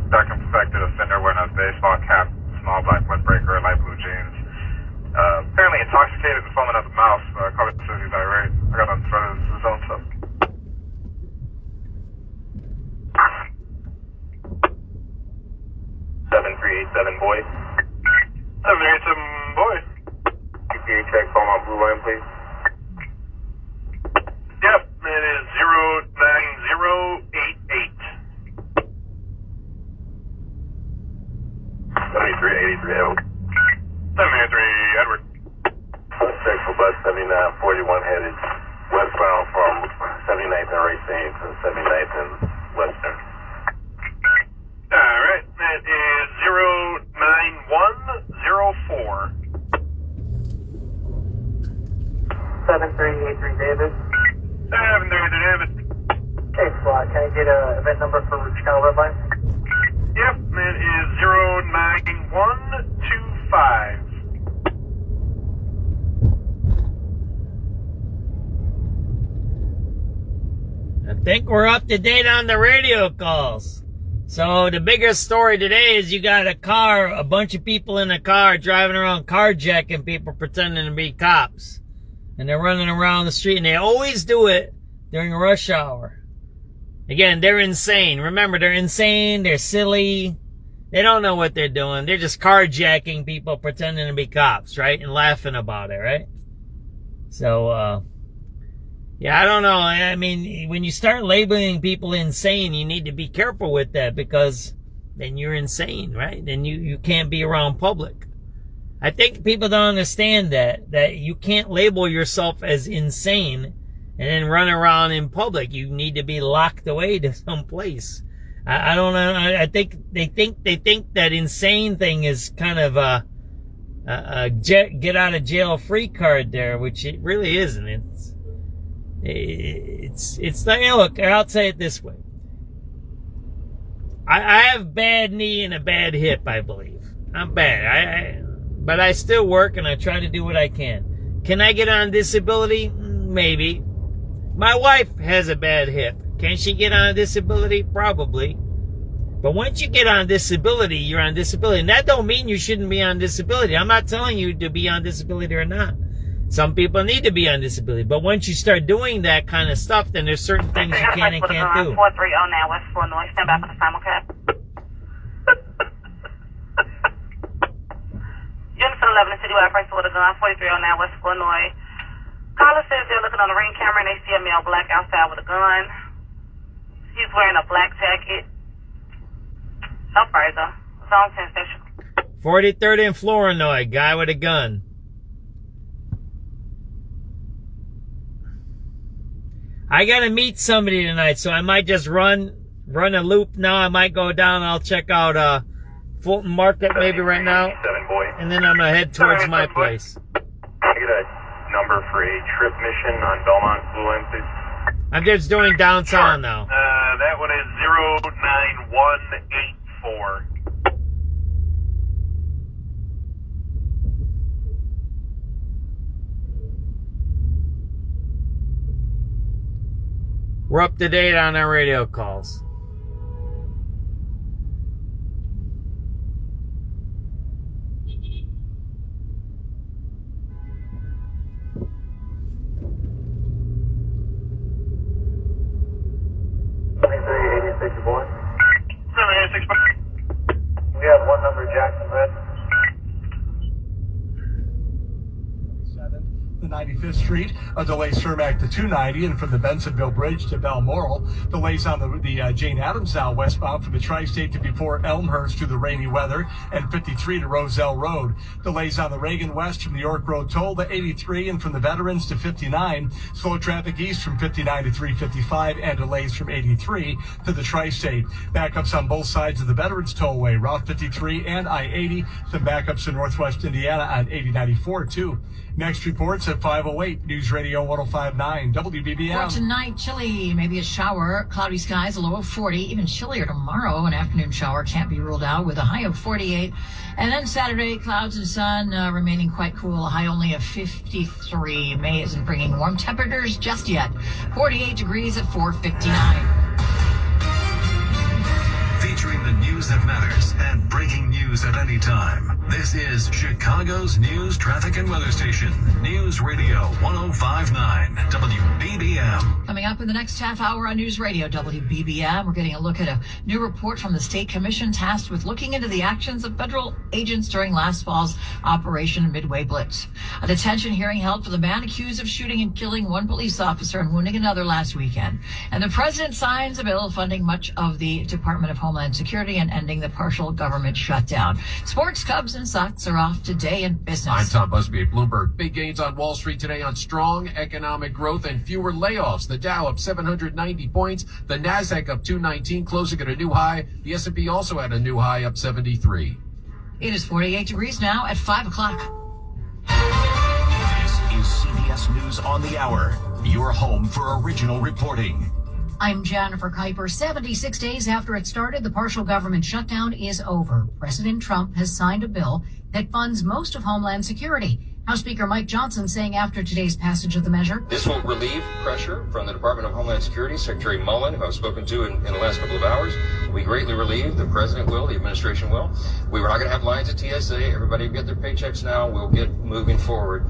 Dark and perfected offender wearing a baseball cap, small black windbreaker, light blue jeans. Apparently intoxicated and foaming at the mouth. Caller says he's irate. I got on front of his own stuff. Boy. 787 boy. EPA check, phone on blue line, please. Yep, it is 09088. 7383 Edward. 783 Edward. Check for bus 7941 headed westbound from 79th and Racine to 79th and Western. Alright, that is 09104. 7383 David. 733 David. Okay, squad, can I get a event number for Chicago Red Line? Yep, that is 09125. I think we're up to date on the radio calls. So the biggest story today is you got a bunch of people in a car driving around carjacking people pretending to be cops. And they're running around the street, and they always do it during rush hour. Again, they're insane. Remember, they're insane, they're silly, they don't know what they're doing. They're just carjacking people pretending to be cops, right? And laughing about it, right? So, yeah, I don't know. I mean, when you start labeling people insane, you need to be careful with that, because then you're insane, right? Then you can't be around public. I think people don't understand that you can't label yourself as insane and then run around in public. You need to be locked away to some place. I don't know. I think they think that insane thing is kind of a get out of jail free card there, which it really isn't. It's like, look, I'll say it this way. I have bad knee and a bad hip, I believe. I'm bad. But I still work and I try to do what I can. Can I get on disability? Maybe. My wife has a bad hip. Can she get on disability? Probably. But once you get on disability, you're on disability. And that don't mean you shouldn't be on disability. I'm not telling you to be on disability or not. Some people need to be on disability. But once you start doing that kind of stuff, then there's certain things you can and can't do. 4309 West Illinois. Stand by for the simulcast. Unison 11 citywide person with a gun, 4309 West Illinois. Caller says they're looking on the ring camera and they see a male black outside with a gun. He's wearing a black jacket. No further. Zone 10 station. 43rd and Flournoy, guy with a gun. I gotta meet somebody tonight, so I might just run a loop now. I might go down. I'll check out Fulton Market maybe right now, and then I'm gonna head towards my place. Can I get a number for a trip mission on Belmont Blue Line, please? I'm just doing downtown now. That one is 09184. We're up to date on our radio calls. 95th Street, a delay Cermak to 290, and from the Bensonville Bridge to Balmoral. Delays on the Jane Addams now westbound from the Tri-State to before Elmhurst due to the rainy weather, and 53 to Roselle Road. Delays on the Reagan West from the York Road toll to 83, and from the Veterans to 59. Slow traffic east from 59 to 355, and delays from 83 to the Tri-State. Backups on both sides of the Veterans Tollway, Route 53 and I-80. Some backups in northwest Indiana on 8094 too. Next reports at 5:08. News Radio 105.9 WBBM. For tonight, chilly, maybe a shower, cloudy skies, a low of 40. Even chillier tomorrow, an afternoon shower can't be ruled out with a high of 48. And then Saturday, clouds and sun remaining quite cool, a high only of 53. May isn't bringing warm temperatures just yet. 48 degrees at 4:59. Featuring the news that matters and breaking news at any time. This is Chicago's news, traffic, and weather station. News Radio 105.9 WBBM. Coming up in the next half hour on News Radio WBBM, we're getting a look at a new report from the State Commission tasked with looking into the actions of federal agents during last fall's Operation Midway Blitz. A detention hearing held for the man accused of shooting and killing one police officer and wounding another last weekend. And the president signs a bill funding much of the Department of Homeland Security and ending the partial government shutdown. Sports, Cubs, and Sox are off today in business. I'm Tom Busby at Bloomberg. Big gains on Wall Street today on strong economic growth and fewer layoffs. The Dow up 790 points. The Nasdaq up 219, closing at a new high. The S&P also at a new high, up 73. It is 48 degrees now at 5 o'clock. This is CBS News on the Hour, your home for original reporting. I'm Jennifer Kuiper. 76 days after it started, the partial government shutdown is over. President Trump has signed a bill that funds most of Homeland Security. House Speaker Mike Johnson saying after today's passage of the measure, This will relieve pressure from the Department of Homeland Security. Secretary Mullen, who I've spoken to in the last couple of hours, will be greatly relieved. The president will, the administration will. We were not going to have lines at TSA. Everybody will get their paychecks now. We'll get moving forward.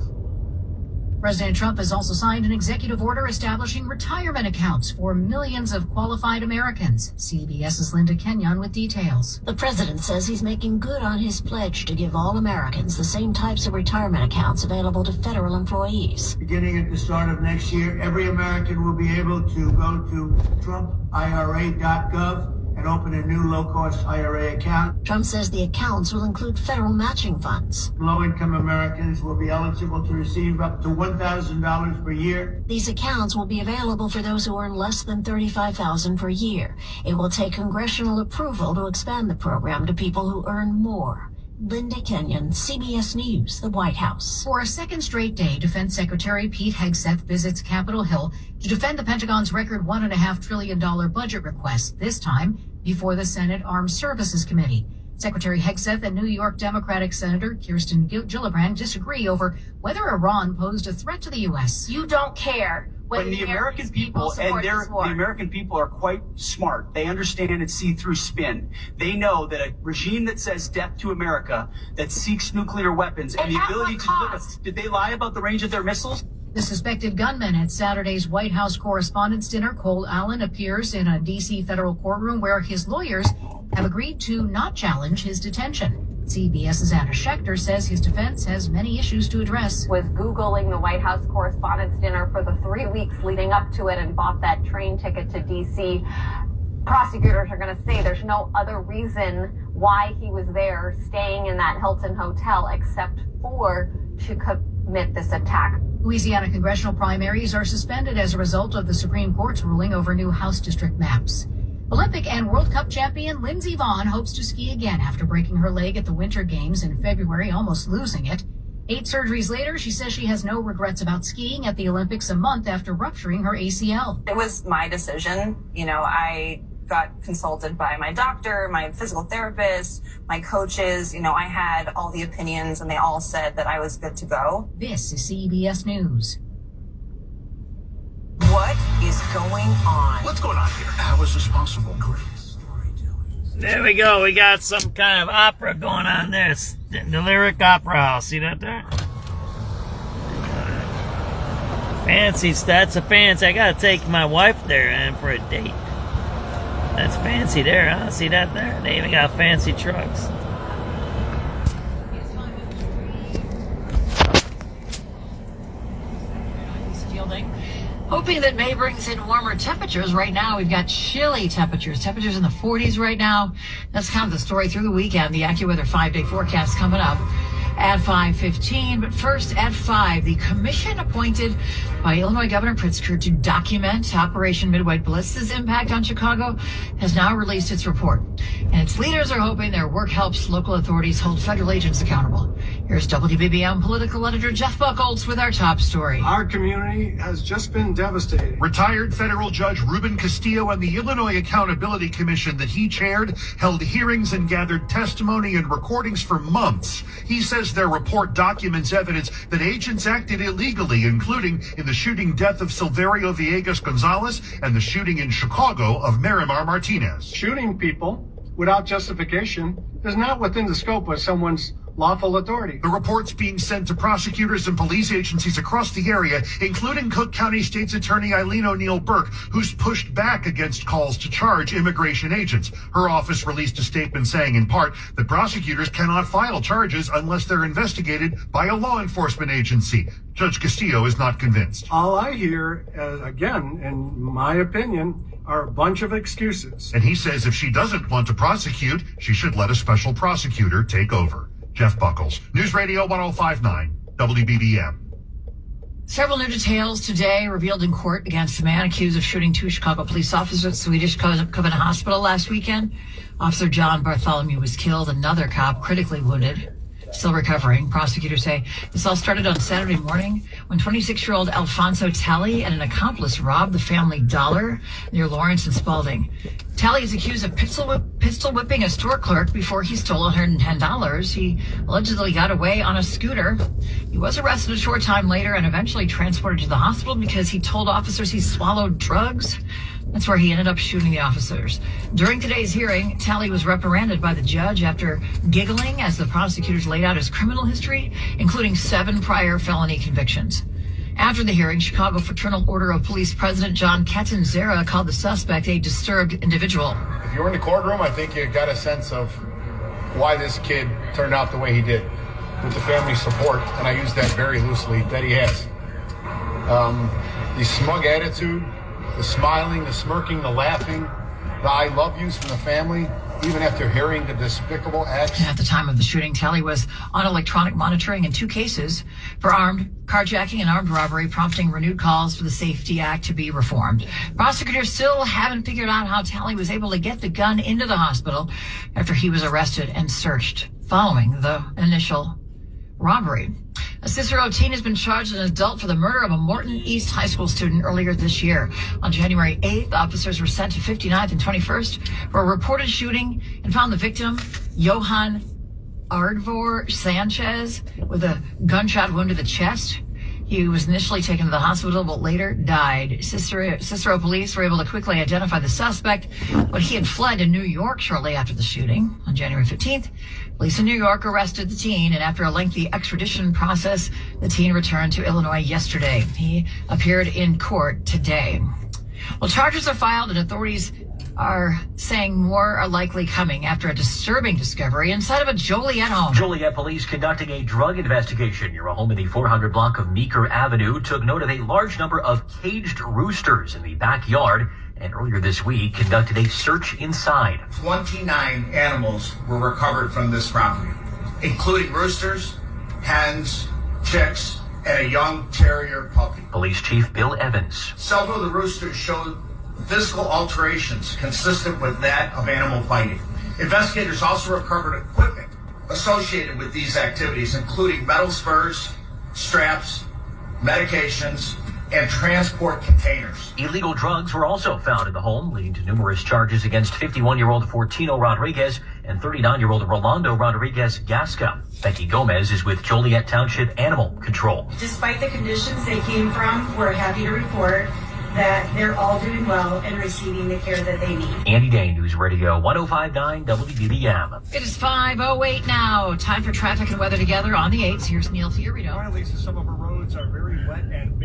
President Trump has also signed an executive order establishing retirement accounts for millions of qualified Americans. CBS's Linda Kenyon with details. The president says he's making good on his pledge to give all Americans the same types of retirement accounts available to federal employees. Beginning at the start of next year, every American will be able to go to TrumpIRA.gov and open a new low-cost IRA account. Trump says the accounts will include federal matching funds. Low-income Americans will be eligible to receive up to $1,000 per year. These accounts will be available for those who earn less than $35,000 per year. It will take congressional approval to expand the program to people who earn more. Linda Kenyon, CBS News, the White House. For a second straight day, Defense Secretary Pete Hegseth visits Capitol Hill to defend the Pentagon's record $1.5 trillion budget request, this time before the Senate Armed Services Committee. Secretary Hegseth and New York Democratic Senator Kirsten Gillibrand disagree over whether Iran posed a threat to the U.S. You don't care when the American people and the American people are quite smart. They understand and see through spin. They know that a regime that says death to America, that seeks nuclear weapons and the ability to look at, did they lie about the range of their missiles? The suspected gunman at Saturday's White House Correspondents' Dinner, Cole Allen, appears in a D.C. federal courtroom where his lawyers have agreed to not challenge his detention. CBS's Anna Schechter says his defense has many issues to address. Was Googling the White House Correspondents' Dinner for the 3 weeks leading up to it and bought that train ticket to D.C. Prosecutors are going to say there's no other reason why he was there staying in that Hilton hotel except for to commit this attack. Louisiana congressional primaries are suspended as a result of the Supreme Court's ruling over new House district maps. Olympic and World Cup champion Lindsey Vonn hopes to ski again after breaking her leg at the Winter Games in February, almost losing it. 8 surgeries later, she says she has no regrets about skiing at the Olympics a month after rupturing her ACL. It was my decision. You know, I got consulted by my doctor, my physical therapist, my coaches. You know, I had all the opinions and they all said that I was good to go. This is CBS News. What is going on? What's going on here? How is this possible? There we go. We got some kind of opera going on there. It's the Lyric Opera House. See that there? Fancy. That's a fancy. I gotta take my wife there and for a date. That's fancy there, huh? See that there? They even got fancy trucks. Hoping that May brings in warmer temperatures. Right now, we've got chilly temperatures. Temperatures in the 40s right now. That's kind of the story through the weekend. The AccuWeather 5-day forecast coming up at 5:15. But first, at 5, the commission appointed by Illinois Governor Pritzker to document Operation Midway Blitz's impact on Chicago has now released its report. And its leaders are hoping their work helps local authorities hold federal agents accountable. Here's WBBM political editor Jeff Buckles with our top story. Our community has just been devastated. Retired federal judge Ruben Castillo and the Illinois Accountability Commission that he chaired held hearings and gathered testimony and recordings for months. He says their report documents evidence that agents acted illegally, including in the shooting death of Silverio Villegas Gonzalez and the shooting in Chicago of Marimar Martinez. Shooting people without justification is not within the scope of someone's lawful authority. The report's being sent to prosecutors and police agencies across the area, including Cook County State's Attorney Eileen O'Neill Burke, who's pushed back against calls to charge immigration agents. Her office released a statement saying, in part, that prosecutors cannot file charges unless they're investigated by a law enforcement agency. Judge Castillo is not convinced. All I hear, again, in my opinion, are a bunch of excuses. And he says if she doesn't want to prosecute, she should let a special prosecutor take over. Jeff Buckles, News Radio 105.9, WBBM. Several new details today revealed in court against the man accused of shooting 2 Chicago police officers at Swedish Covenant Hospital last weekend. Officer John Bartholomew was killed, another cop critically wounded, still recovering. Prosecutors say this all started on Saturday morning when 26-year-old Alfonso Talley and an accomplice robbed the family dollar near Lawrence and Spalding. Talley is accused of pistol whipping a store clerk before he stole $110. He allegedly got away on a scooter. He was arrested a short time later and eventually transported to the hospital because he told officers he swallowed drugs. That's where he ended up shooting the officers. During today's hearing, Talley was reprimanded by the judge after giggling as the prosecutors laid out his criminal history, including 7 prior felony convictions. After the hearing, Chicago Fraternal Order of Police President John Catanzara called the suspect a disturbed individual. If you're in the courtroom, I think you got a sense of why this kid turned out the way he did, with the family support, and I use that very loosely, that he has. The smug attitude, the smiling, the smirking, the laughing, the I love yous from the family, even after hearing the despicable acts. At the time of the shooting, Talley was on electronic monitoring in 2 cases for armed carjacking and armed robbery, prompting renewed calls for the Safety Act to be reformed. Prosecutors still haven't figured out how Talley was able to get the gun into the hospital after he was arrested and searched following the initial robbery. A Cicero teen has been charged as an adult for the murder of a Morton East High School student earlier this year. On January 8th, officers were sent to 59th and 21st for a reported shooting and found the victim, Johan Ardvor Sanchez, with a gunshot wound to the chest. He was initially taken to the hospital, but later died. Cicero police were able to quickly identify the suspect, but he had fled to New York shortly after the shooting. On January 15th, police in New York arrested the teen, and after a lengthy extradition process, the teen returned to Illinois yesterday. He appeared in court today. Well, charges are filed, and authorities are saying more are likely coming after a disturbing discovery inside of a Joliet home. Joliet police conducting a drug investigation near a home in the 400 block of Meeker Avenue took note of a large number of caged roosters in the backyard, and earlier this week conducted a search inside. 29 animals were recovered from this property, including roosters, hens, chicks, and a young terrier puppy. Police Chief Bill Evans. Several of the roosters showed physical alterations consistent with that of animal fighting. Investigators also recovered equipment associated with these activities, including metal spurs, straps, medications, and transport containers. Illegal drugs were also found in the home, leading to numerous charges against 51-year-old Fortino Rodriguez and 39-year-old Rolando Rodriguez Gasca. Becky Gomez is with Joliet Township Animal Control. Despite the conditions they came from, we're happy to report that they're all doing well and receiving the care that they need. Andy Day, News Radio 105.9 WBBM. It is 5:08 now. Time for traffic and weather together on the 8s. Here's Neil Fiorito. At least some of our roads are very wet and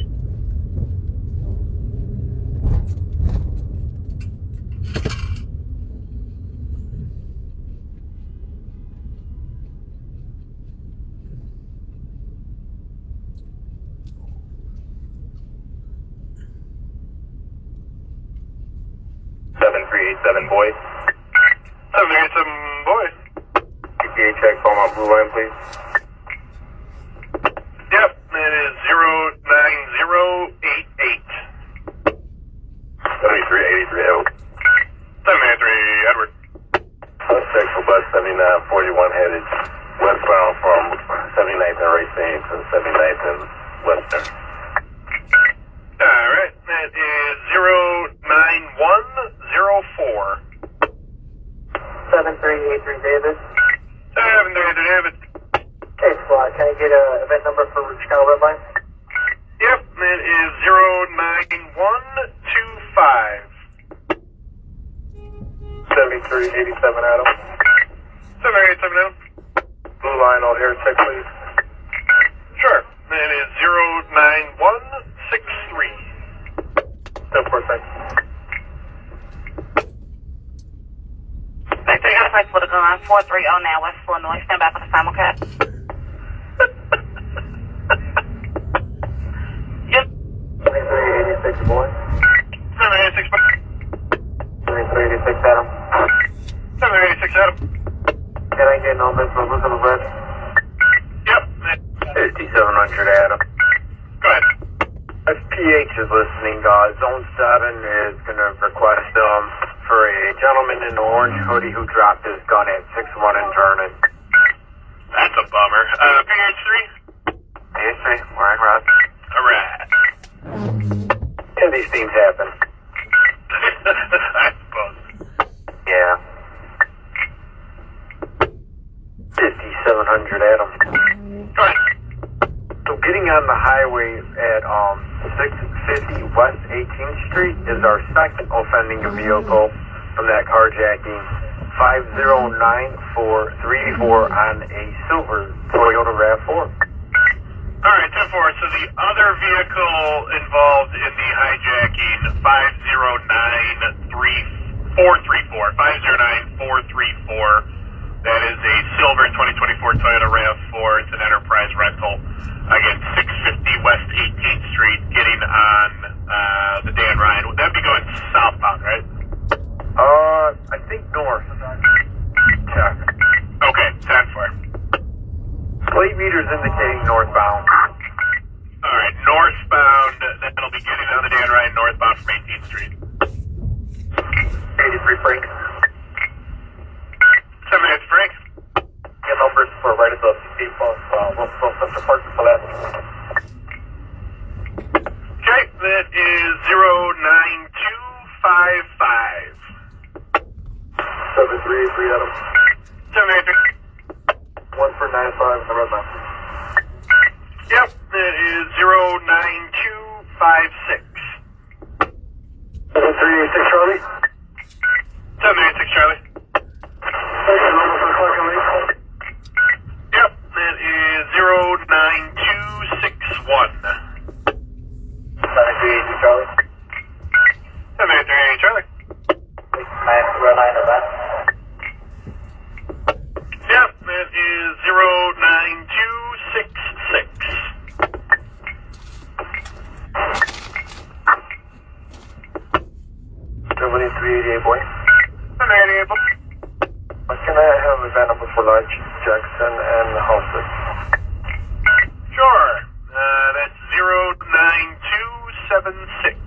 7 boy. 787 boy. ETA check on my blue line, please. Yep, that is 09088. 7383 Edward. 783 Edward. Suspect for bus 7941 headed westbound from 79th and Racine to 79th and Western. Alright, that is 09104. 7383 David. 783 David. Okay, squad, can I get a event number for Chicago Red Line? Yep, that is 09125. 7387 Adam. 787 Adam. Blue line on air check, please. Sure, that is 09163. 10-4, They got a place with a gun, 4309 West Illinois. Stand by for the simulcast. Yep. 7386 boy. 786 boy. 7386 Adam. 786 Adam. Can I get numbers for Blue Color Red? Yep. 5700 Adam. Go ahead. SPH is listening. Zone 7 is going to request for a gentleman in the orange hoodie who dropped his gun at 61 and turning. That's a bummer. PH3? PH3, alright, Rob. Alright. Yeah, these things happen. I suppose. Yeah. 5700 Adam. Go ahead. So getting on the highway at 650 West 18th Street is our second offending vehicle from that carjacking. 509434 on a silver Toyota RAV4. Alright, 10-4. So the other vehicle involved in the hijacking, 509434. That is a silver 2024 Toyota RAV4. It's an enterprise rental. Again, 650 West 18th Street, getting on the Dan Ryan. Would that be going southbound, right? I think north. Check. Okay, 10-4. Plate meters indicating northbound. Alright, northbound. That'll be getting on the Dan Ryan northbound from 18th Street. 83 Frank. 7 minutes, Frank. Get numbers for right at the deep of Central Park for that. Okay, that is 09255. 7383 Adam. 783. 1 for 95 in the red line. Yep, that is 09256. 7386 Charlie. 786 Charlie. Yep, that is 09261. 7380 Charlie. 783 Charlie. Red line event. Yep, that is 09266. 7388 boy. 788 boy. Can I have a van number for Large Jackson and Houses? Sure. That's 09276.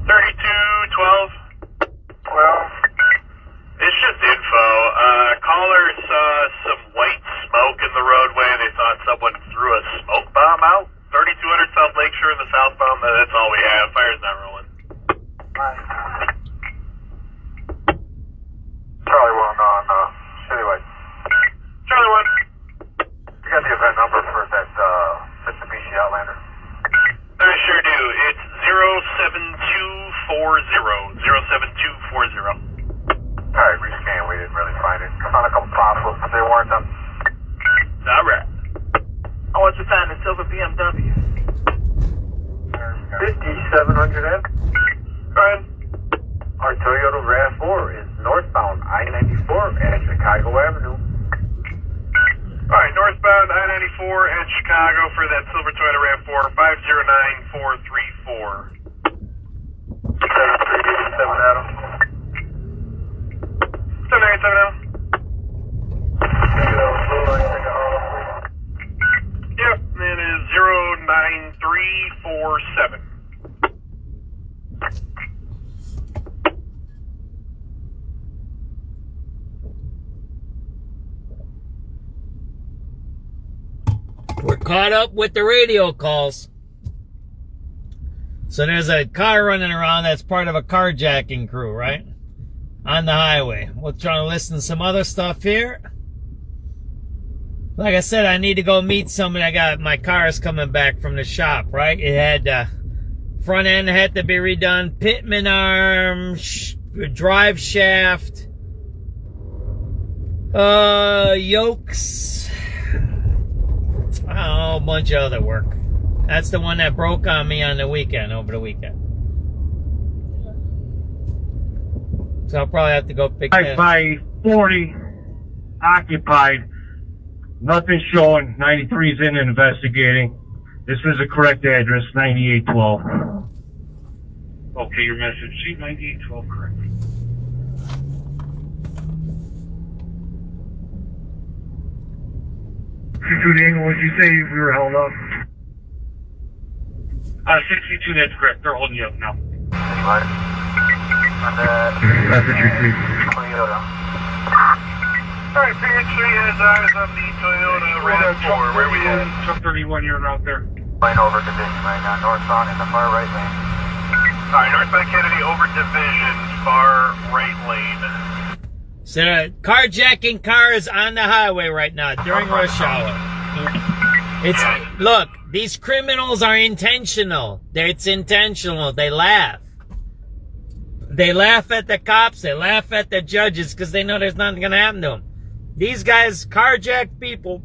3212. Well, it's just info. Caller saw some white smoke in the roadway. They thought someone threw a smoke bomb out. 3200 South Lakeshore in the southbound. That's all we have. Fire's not rolling. Charlie 1 on Cityway. Charlie 1. You got the event number for that Mitsubishi Outlander? I sure do. It's 07240. 07240. Alright, rescan. We didn't really find it. Found a couple problems, but they weren't them. Alright. I want you to find a silver BMW. 5700 F. Go ahead. Our Toyota RAV4 is northbound I-94 at Chicago Avenue. Alright, northbound I-94 at Chicago for that silver Toyota RAV4, 509434. 7387 Adam. Yep, it is 09347. We're caught up with the radio calls. So there's a car running around that's part of a carjacking crew, right? On the highway. We'll try to listen to some other stuff here. Like I said, I need to go meet somebody. My car is coming back from the shop, right? It had, front end had to be redone. Pitman arm, drive shaft, yokes. Oh, a bunch of other work. That's the one that broke on me on the weekend, over the weekend. So I'll probably have to go pick that up. By 40, occupied. Nothing showing. 93's in investigating. This is the correct address, 9812. Okay, your message. See, 9812, correct. What did you say we were held up? 62, that's correct. They're holding you up now. Right. That's what you see. Toyota. Alright, PH3 has eyes on the Toyota RAV4. Where we at? Truck 31, you're out there. Line over division right now. Northbound in the far right lane. Alright, northbound Kennedy over division, far right lane. So carjacking cars on the highway right now during rush hour. Look, these criminals are intentional. It's intentional. They laugh. They laugh at the cops. They laugh at the judges because they know there's nothing going to happen to them. These guys carjack people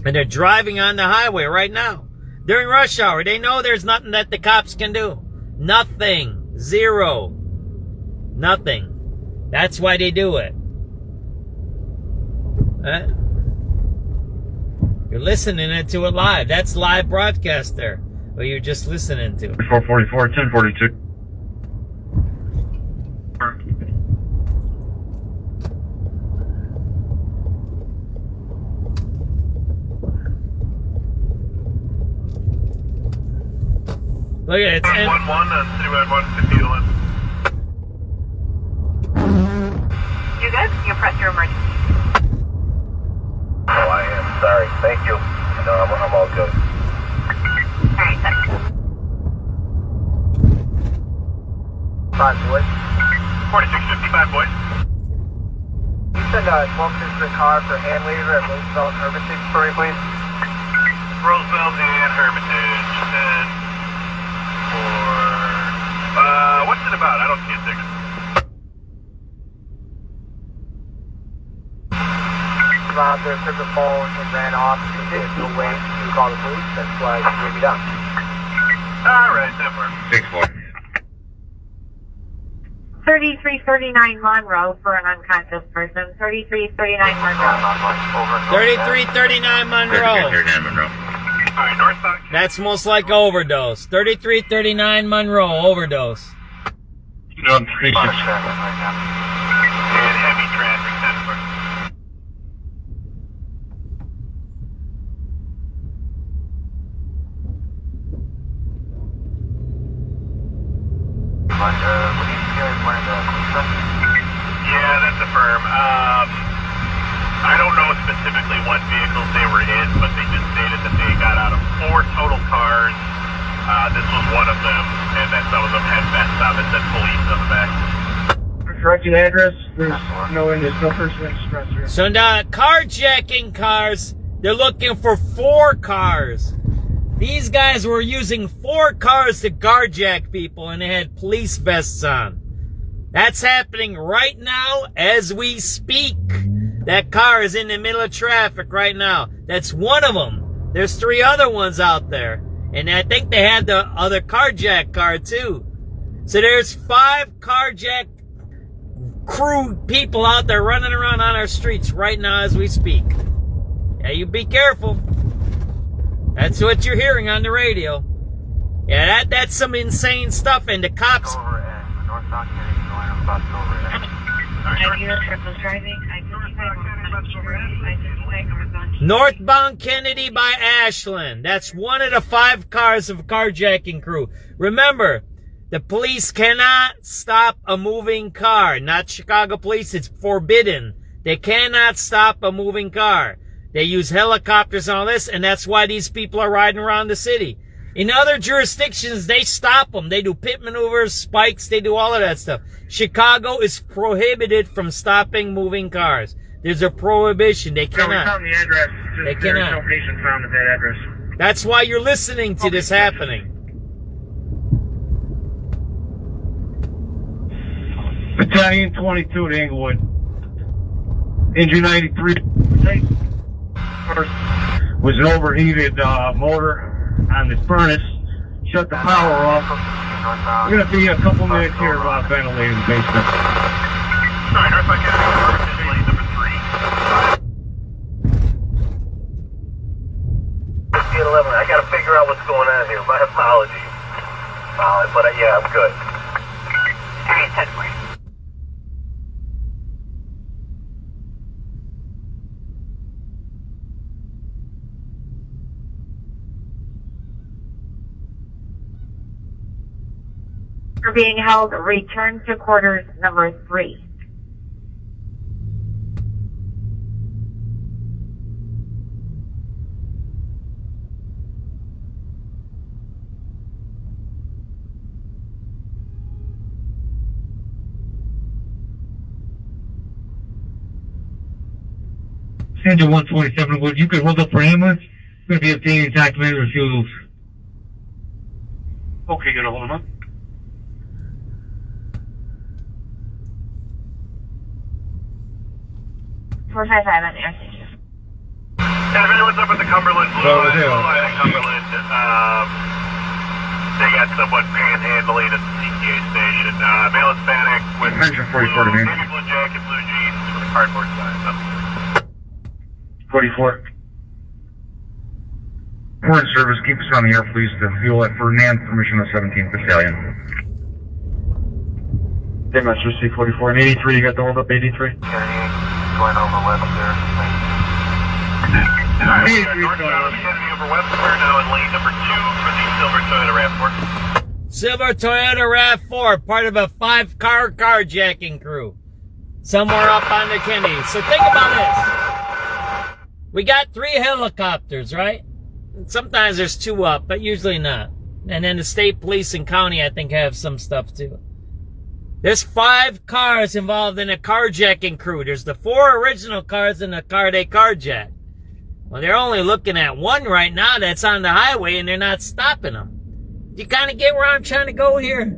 and they're driving on the highway right now during rush hour. They know there's nothing that the cops can do. Nothing. Zero. Nothing. That's why they do it. You're listening to it live. That's live broadcast there. What you're just listening to. 444, 1042. Look at it. It's 1-1 on Citywide 150 to Lynn. You good? You press your emergency. Oh, I am. Sorry. Thank you. No, I'm all good. Alright, that's 5 boys. 4655 boys. You send a 12 to car for hand laser at Roosevelt and Hermitage for me, please. Roosevelt and Hermitage. And what's it about? I don't see a ticket. There took the phone and ran off. There's no way to call the police. That's why she gave me down. Alright, that works. 6-4. 3339 Monroe for an unconscious person. 3339 Monroe. 3339 Monroe. 3339 Monroe. Alright, northbound. That's most like overdose. 3339 Monroe, overdose. No, 36. And heavy traffic, that's works. Yeah, that's a firm. I don't know specifically what vehicles they were in, but they just stated that they got out of 4 total cars. This was one of them, and that some of them had vests on that said police on the back. Correct your address. There's no person express here. So now, carjacking cars, they're looking for 4 cars. These guys were using 4 cars to carjack people, and they had police vests on. That's happening right now as we speak. That car is in the middle of traffic right now. That's one of them. There's 3 other ones out there. And I think they had the other carjack car too. So there's 5 carjack crew people out there running around on our streets right now as we speak. Yeah, you be careful. That's what you're hearing on the radio. Yeah, that's some insane stuff, and the cops... Northbound Kennedy going. I'm about to go over it. Alright, Northbound Kennedy by Ashland. That's one of the 5 cars of carjacking crew. Remember, the police cannot stop a moving car. Not Chicago police. It's forbidden. They cannot stop a moving car. They use helicopters and all this, and that's why these people are riding around the city. In other jurisdictions, they stop them. They do pit maneuvers, spikes, they do all of that stuff. Chicago is prohibited from stopping moving cars. There's a prohibition. They cannot. We found the address. They cannot. There's no patient found at that address. That's why you're listening to this happening. Battalion 22 to Inglewood. Engine 93. First was an overheated motor on the furnace. Shut the power off. We're going to be a couple minutes here about ventilating the basement. Sorry, Northbound Kennedy, lane number 3. 1511, I gotta figure out what's going on here. My apologies. But yeah, I'm good. Alright, 10-4. Are being held, return to quarters number 3. Engine 127 Wood, you could hold up for ambulance. We're going to be obtaining documented refusals. Okay, gonna hold them up. Four 5 5 on the air station. And if anyone's up at the Cumberland Blue Line, Cumberland, they got someone panhandling at the CTA station. Male Hispanic with Engine 44 to me. navy blue jacket, blue jeans with a cardboard sign. 44. Foreign service, keep us on the air, please, to fuel at Ferdinand, permission of 17th Battalion. Hey, Master C-44 and 83, you got the hold up 83? Going over Webster. Northbound Kennedy over Webster, now in lane number 2 for the silver Toyota RAV4. Silver Toyota RAV4, part of a 5-car carjacking crew. Somewhere up on the Kennedy. So think about this. We got 3 helicopters, right? Sometimes there's 2 up, but usually not. And then the state police and county, I think, have some stuff too. There's 5 cars involved in a carjacking crew. There's the 4 original cars in the car they carjacked. Well, they're only looking at 1 right now that's on the highway, and they're not stopping them. You kind of get where I'm trying to go here?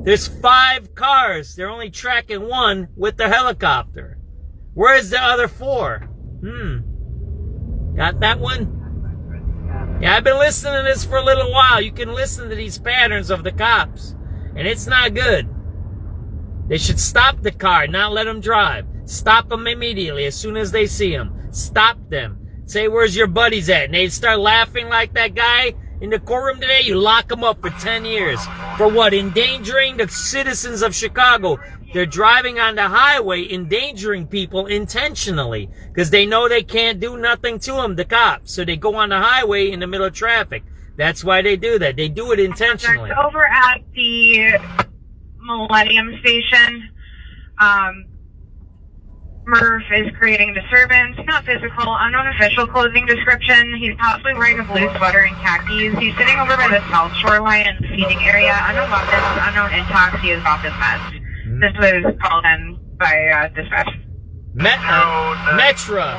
There's 5 cars. They're only tracking 1 with the helicopter. Where's the other 4? Got that one? Yeah, I've been listening to this for a little while. You can listen to these patterns of the cops, and it's not good. They should stop the car, not let them drive. Stop them immediately as soon as they see them. Stop them. Say, where's your buddies at? And they start laughing like that guy in the courtroom today. You lock them up for 10 years. For what? Endangering the citizens of Chicago. They're driving on the highway, endangering people intentionally because they know they can't do nothing to them, the cops. So they go on the highway in the middle of traffic. That's why they do that. They do it intentionally. Over at the Millennium Station, Murph is creating disturbance, not physical, unknown official clothing description. He's possibly wearing a blue sweater and khakis. He's sitting over by the South Shoreline in the seating area. Unknown weapons, unknown intox. He is off his mess. This was called in by dispatch. Metra.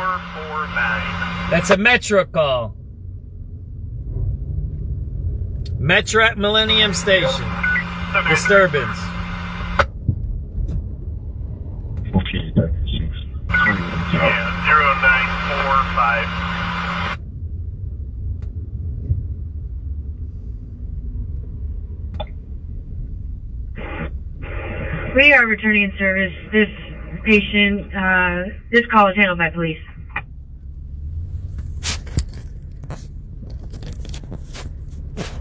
That's a Metra call. Metra at Millennium Station. Disturbance. Yeah, 0945. We are returning service. This patient, this call is handled by police.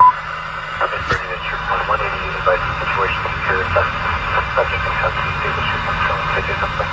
I've been bringing in Troop 180 advice situation secure. Subject in custody, stable Troop 1 tickets up.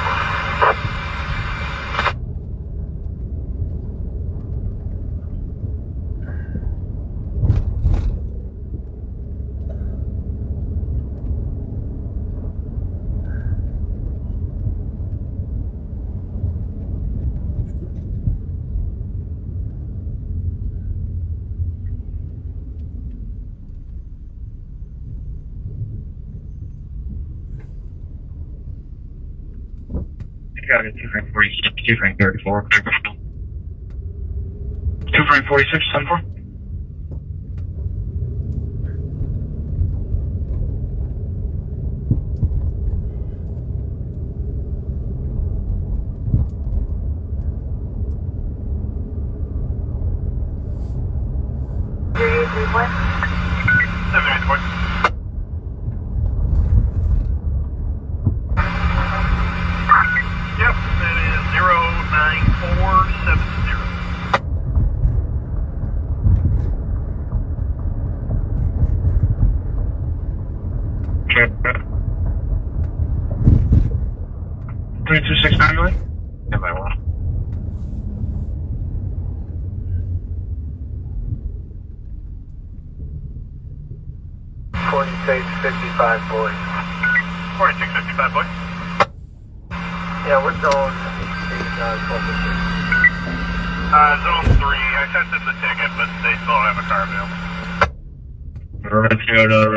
Chicago, 2 frame 46, 2 frame 34. 2 frame 46, 74. Yep, that is 09470. Okay. 3269, really? Yeah, I will. Forty-six 55, boy. 4655, boy. Yeah, what zone is 1256? Zone 3. I sent them the ticket, but they still don't have a car available. Red Toyota,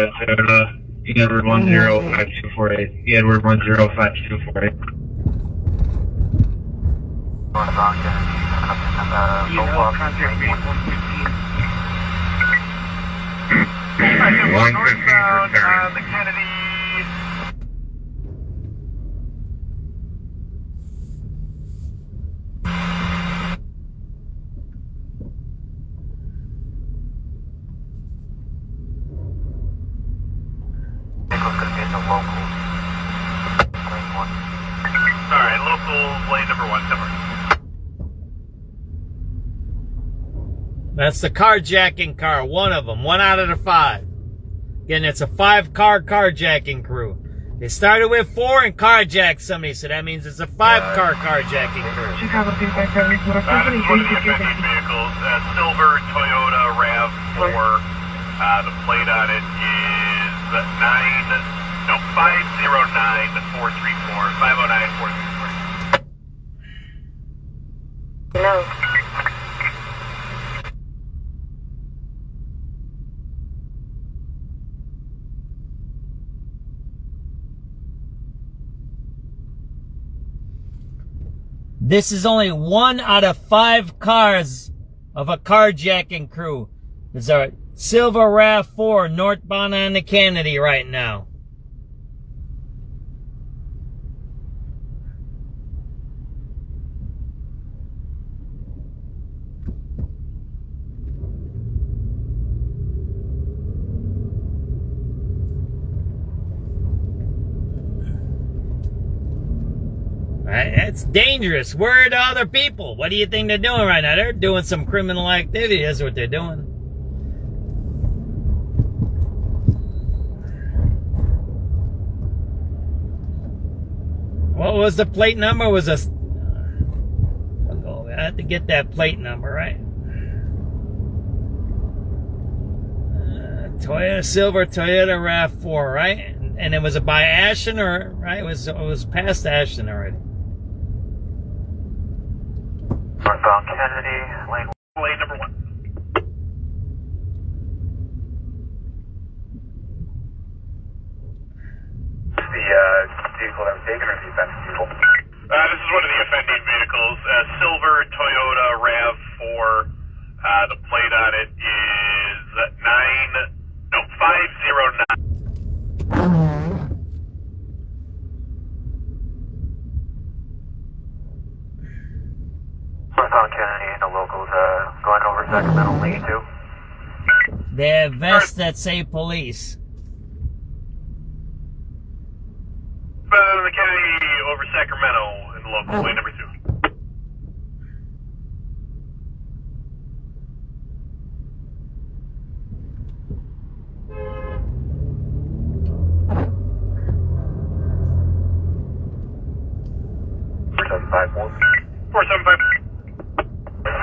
Edward 105248. Edward 105248. Northbound Kennedy, contact me. Northbound on the Kennedy. Alright, local lane number 1, number. That's the carjacking car, one of them, 1 out of the 5. Again, it's a 5-car carjacking crew. They started with 4 and carjacked somebody, so that means it's a 5-car carjacking crew. Chicago 357, One of the offending vehicles, silver Toyota RAV4. The plate on it is 509434. 509434. No. This is only 1 out of 5 cars of a carjacking crew. There's a silver RAV4 northbound on the Kennedy right now. That's dangerous. Where are the other people? What do you think they're doing right now? They're doing some criminal activity. That's what they're doing. What was the plate number? Was a... I have to get that plate number, right? Toyota Silver, Toyota RAV4, right? And it was by Ashton, or right? It was past Ashton already. Northbound Kennedy, lane number 1. The vehicle that was taken or the offending vehicle? This is one of the offending vehicles, silver Toyota RAV4. The plate on it is 509. Northbound Kennedy, the locals going over Sacramento lane 2. They have vests that say police. The Kennedy over Sacramento in local lane number 2.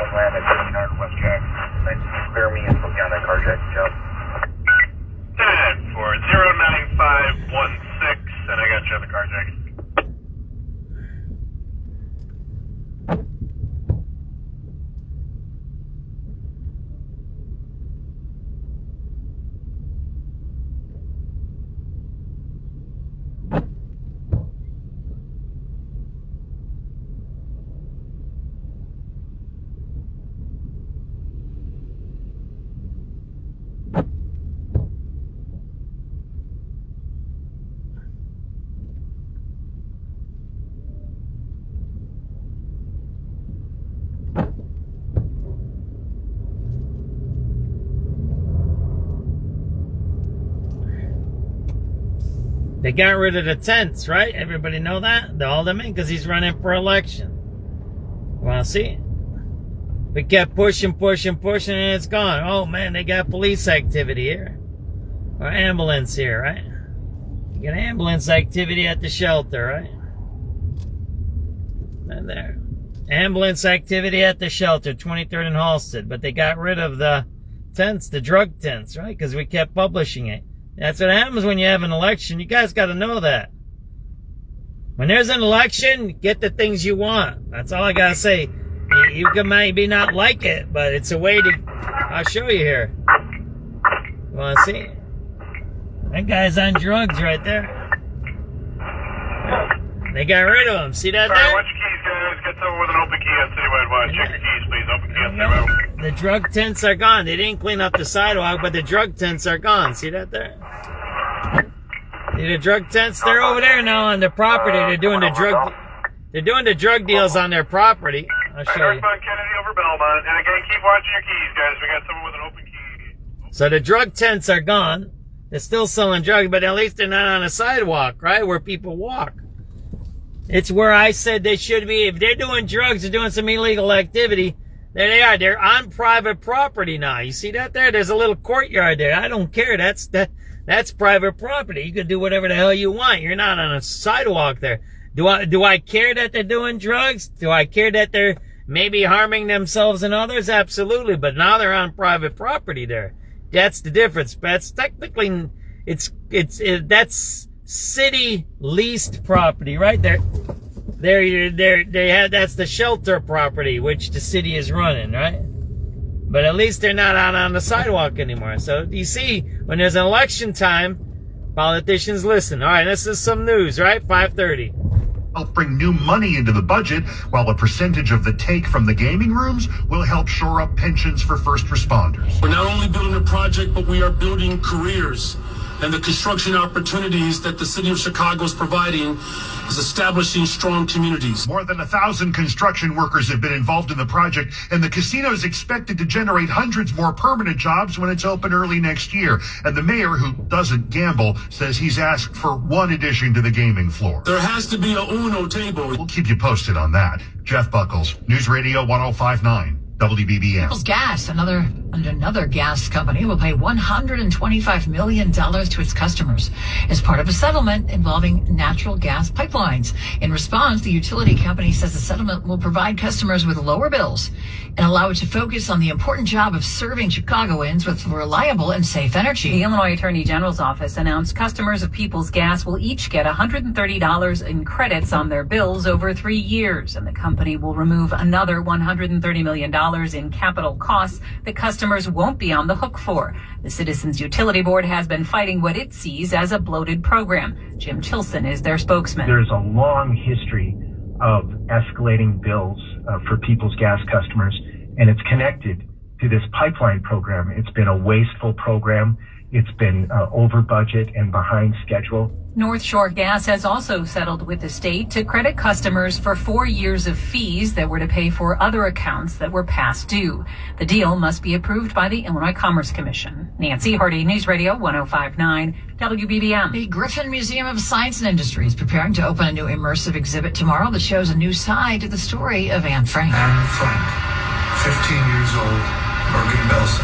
Land at 59 West Jack. Nice to clear me and put me on that carjacking job. 10 for 09516, and I got you on the carjacking. They got rid of the tents, right? Everybody know that? They hauled him in because he's running for election. Well, see? We kept pushing, and it's gone. Oh, man, they got police activity here. Or ambulance here, right? You got ambulance activity at the shelter, right? And there. Ambulance activity at the shelter, 23rd and Halsted. But they got rid of the tents, the drug tents, right? Because we kept publishing it. That's what happens when you have an election. You guys got to know that. When there's an election, get the things you want. That's all I got to say. You can maybe not like it, but it's a way to... I'll show you here. You want to see? That guy's on drugs right there. They got rid of him. See that there? Alright, watch your keys, guys. Get someone with an open key on Citywide Watch. Check your keys, please. Open key on Citywide Watch. The drug tents are gone. They didn't clean up the sidewalk, but the drug tents are gone. See that there? See the drug tents? They're over there now on their property. They're doing the drug deals on their property. I'll show you. Northbound Kennedy over Belmont. And again, keep watching your keys, guys. We got someone with an open key. So the drug tents are gone. They're still selling drugs, but at least they're not on a sidewalk, right? Where people walk. It's where I said they should be. If they're doing drugs or doing some illegal activity, there they are. They're on private property now. You see that there? There's a little courtyard there. I don't care. That's private property. You can do whatever the hell you want. You're not on a sidewalk there. Do I care that they're doing drugs? Do I care that they're maybe harming themselves and others? Absolutely. But now they're on private property there. That's the difference. That's technically, that's city leased property right there. That's the shelter property, which the city is running, right? But at least they're not out on the sidewalk anymore. So you see, when there's an election time, politicians listen. All right, this is some news, right? 5:30. Help bring new money into the budget, while a percentage of the take from the gaming rooms will help shore up pensions for first responders. We're not only building a project, but we are building careers. And the construction opportunities that the city of Chicago is providing is establishing strong communities. More than 1,000 construction workers have been involved in the project, and the casino is expected to generate hundreds more permanent jobs when it's open early next year. And the mayor, who doesn't gamble, says he's asked for one addition to the gaming floor. There has to be a Uno table. We'll keep you posted on that. Jeff Buckles, News Radio 105.9. WBBM. People's Gas, another gas company, will pay $125 million to its customers as part of a settlement involving natural gas pipelines. In response, the utility company says the settlement will provide customers with lower bills and allow it to focus on the important job of serving Chicagoans with reliable and safe energy. The Illinois Attorney General's office announced customers of People's Gas will each get $130 in credits on their bills over 3 years, and the company will remove another $130 million in capital costs that customers won't be on the hook for. The Citizens Utility Board has been fighting what it sees as a bloated program. Jim Chilson is their spokesman. There's a long history of escalating bills for People's Gas customers, and it's connected to this pipeline program. It's been a wasteful program. It's been over budget and behind schedule. North Shore Gas has also settled with the state to credit customers for 4 years of fees that were to pay for other accounts that were past due. The deal must be approved by the Illinois Commerce Commission. Nancy Hardy, News Radio 105.9 WBBM. The Griffin Museum of Science and Industry is preparing to open a new immersive exhibit tomorrow that shows a new side to the story of Anne Frank. Anne Frank, 15 years old.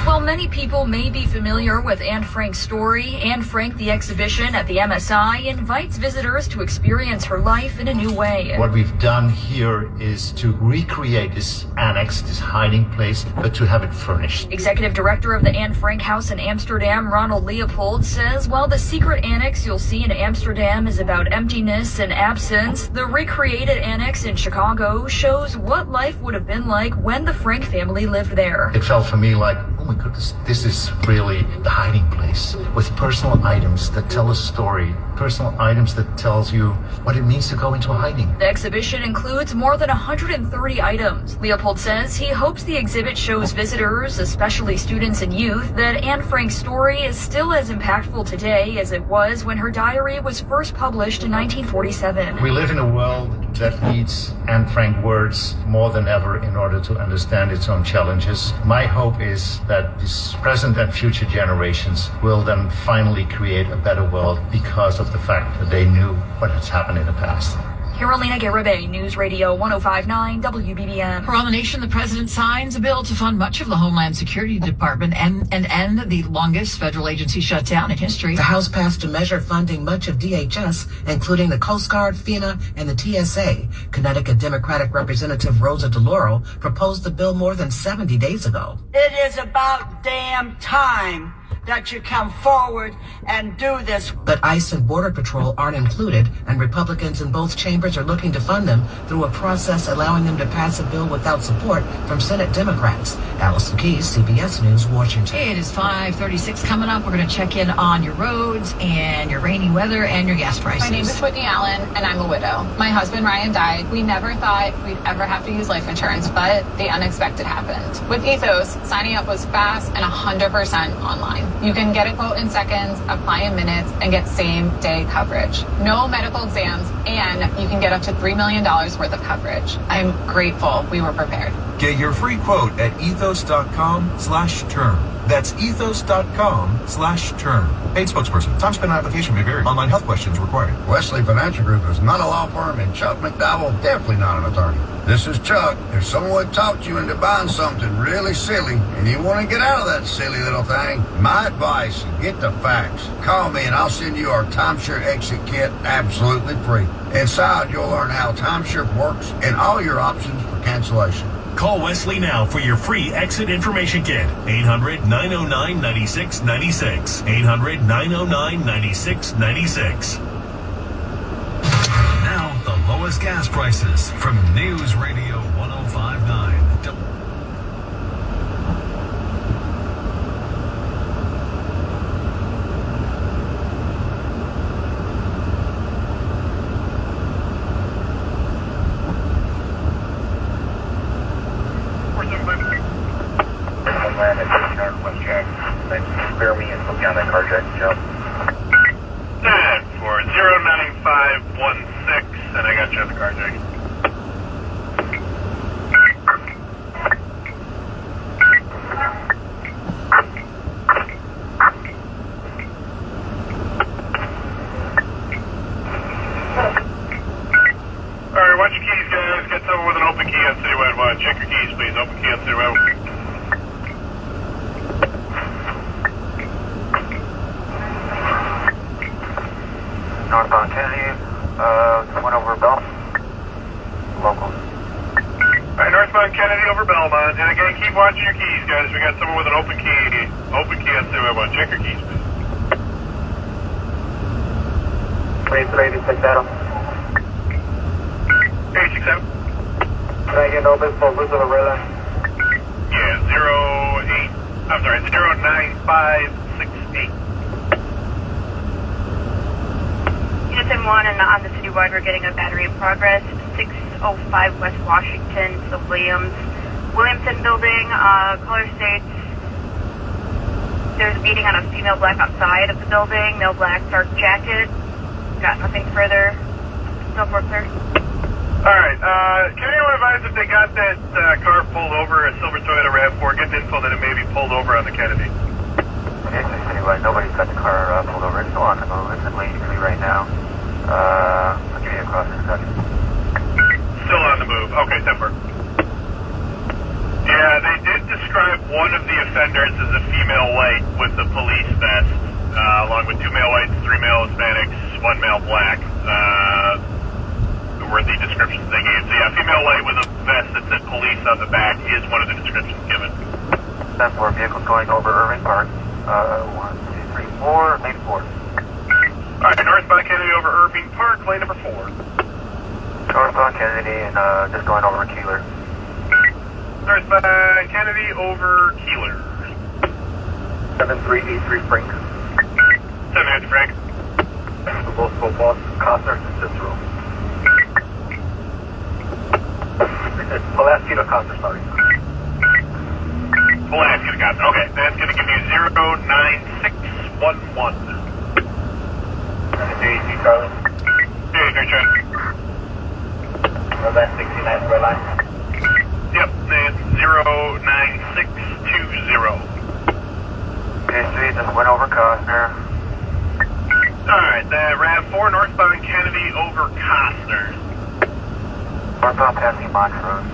While many people may be familiar with Anne Frank's story, Anne Frank the exhibition at the MSI invites visitors to experience her life in a new way. What we've done here is to recreate this annex, this hiding place, but to have it furnished. Executive Director of the Anne Frank House in Amsterdam, Ronald Leopold, says while the secret annex you'll see in Amsterdam is about emptiness and absence, the recreated annex in Chicago shows what life would have been like when the Frank family lived there. It felt for me like, oh my goodness, this is really the hiding place with personal items that tell a story, personal items that tells you what it means to go into hiding. The exhibition includes more than 130 items. Leopold says he hopes the exhibit shows visitors, especially students and youth, that Anne Frank's story is still as impactful today as it was when her diary was first published in 1947. We live in a world that needs Anne Frank words more than ever in order to understand its own challenges. My hope is that this present and future generations will then finally create a better world because of the fact that they knew what has happened in the past. Carolina Garibay, News Radio 105.9 WBBM. Around the nation, the president signs a bill to fund much of the Homeland Security Department and end the longest federal agency shutdown in history. The House passed a measure funding much of DHS, including the Coast Guard, FEMA, and the TSA. Connecticut Democratic Representative Rosa DeLauro proposed the bill more than 70 days ago. It is about damn time that you come forward and do this. But ICE and Border Patrol aren't included, and Republicans in both chambers are looking to fund them through a process allowing them to pass a bill without support from Senate Democrats. Allison Keyes, CBS News, Washington. It is 5:36 coming up. We're going to check in on your roads and your rainy weather and your gas prices. My name is Whitney Allen, and I'm a widow. My husband, Ryan, died. We never thought we'd ever have to use life insurance, but the unexpected happened. With Ethos, signing up was fast and 100% online. You can get a quote in seconds, apply in minutes, and get same-day coverage. No medical exams, and you can get up to $3 million worth of coverage. I'm grateful we were prepared. Get your free quote at ethos.com/term. That's ethos.com/term. Paid spokesperson. Time spent on application may vary. Online health questions required. Wesley Financial Group is not a law firm, and Chuck McDowell definitely not an attorney. This is Chuck. If someone talked you into buying something really silly and you want to get out of that silly little thing, my advice, get the facts. Call me and I'll send you our timeshare exit kit absolutely free. Inside, you'll learn how timeshare works and all your options for cancellation. Call Wesley now for your free exit information kit. 800-909-9696. 800-909-9696. Now, the lowest gas prices from News Radio 105.9. Spare me and put me on that carjacking job. 10-4-09516, and I got you on the carjacking. Alright, watch your keys, guys. Get someone with an open key on Citywide 1. Check your keys, please. Open key on Citywide 1. Northbound Kennedy, went over Bell. Local. Alright, northbound Kennedy over Belmont. And again, keep watching your keys, guys. We got someone with an open key. Open key on Citywide 1. Check your keys, please. 2386 Adam. 867. Can I get open for Luz of the Red Line? Yeah, 09568. Unit 10-1 and on the citywide, we're getting a battery in progress. 605 West Washington, the Williamson building. Caller states there's a meeting on a female black outside of the building. Male black, dark jacket. Got nothing further. No more clear. Alright, can anyone advise if they got that car pulled over, a silver Toyota RAV4, get info that it may be pulled over on the Kennedy? Anyway, nobody's got the car pulled over. It's still on the move. It's in lane 3 right now. I'll give you a cross in a second. Still on the move. Okay, Temper. Yeah, they did describe one of the offenders as a female white with the police vest, along with 2 male whites, 3 male Hispanics, 1 male black. Were the descriptions they gave. So yeah, female white with a vest that said police on the back is one of the descriptions given. 10-4, vehicles going over Irving Park. 1, 2, 3, 4, lane 4. Alright, northbound Kennedy over Irving Park, lane number 4. Northbound Kennedy and just going over Keeler. Northbound Kennedy over Keeler. 7383 Frank. 780 Frank. Multiple boss, Costner, Cicero. Pulaski to Costner, sorry. Pulaski to Costner. Okay, that's going to give you 09611. JC Charlie. Hey, Charlie. Event 69 red line. Yep, it's 09620. Okay, just went over Costner. Alright, that RAV4 northbound Kennedy over Costner. Northbound passing Montrose.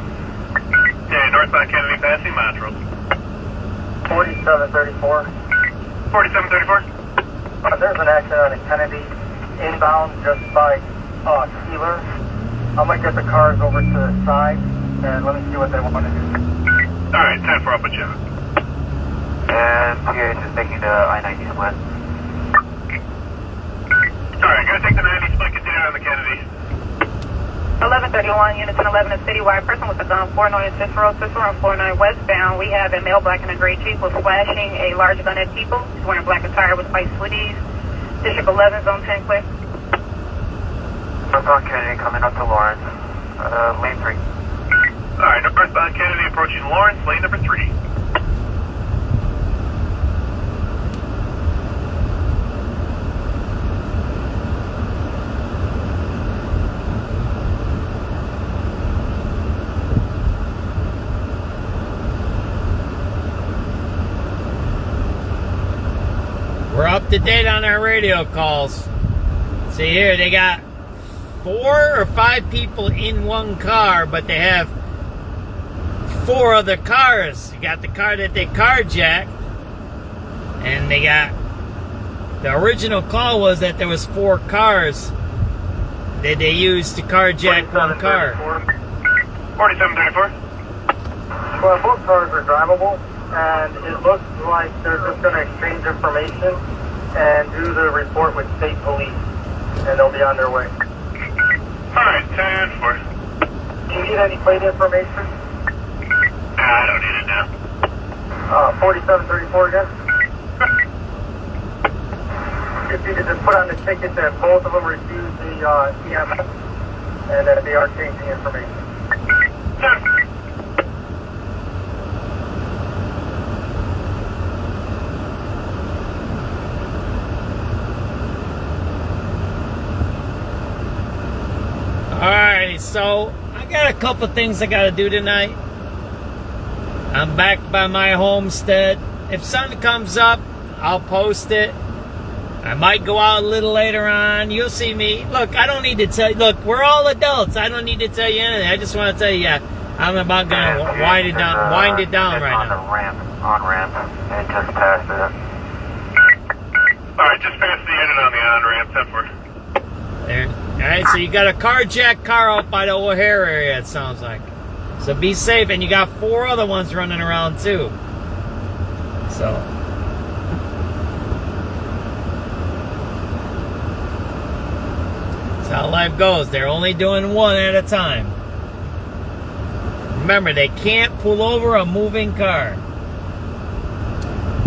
Yeah, northbound Kennedy passing Montrose. 4734. 4734? There's an accident on a Kennedy inbound just by Keeler. I'm going to get the cars over to the side and let me see what they want to do. Alright, 10-4, I'll put you on. And PH is taking the I-90 split. Alright, gonna take the 90 split, continue on the Kennedy. 1131, units 11 is citywide. Person with a gun, 409 Cicero, and 49 westbound. We have a male black and a gray Jeep was flashing a large gun at people. He's wearing black attire with white hoodies. District 11, zone 10, clear. Northbound Kennedy coming up to Lawrence, lane 3. Alright, northbound Kennedy approaching Lawrence, lane number 3. We're up to date on our radio calls. See here, they got 4 or 5 people in one car, but they have 4 other cars. You got the car that they carjacked, and they got... The original call was that there was 4 cars that they used to carjack one car. 4734. Well, both cars are drivable, and it looks like they're just going to exchange information and do the report with state police, and they'll be on their way. Alright, 10-4. Do you need any plate information? I don't need it now. 4734 again. If you could just put on the ticket that both of them refused the EMS, and that they are changing information. 10. Alright, so I got a couple things I gotta do tonight. I'm back by my homestead. If something comes up, I'll post it. I might go out a little later on. You'll see me. Look, I don't need to tell you. Look, we're all adults. I don't need to tell you anything. I just want to tell you, I'm about going to wind it down right now. On-ramp. It just passed it. Alright, just past the end on the on-ramp, 10-4. There. Alright, so you got a carjacked car out by the O'Hare area, it sounds like. So be safe, and you got 4 other ones running around too. So. That's how life goes. They're only doing one at a time. Remember, they can't pull over a moving car.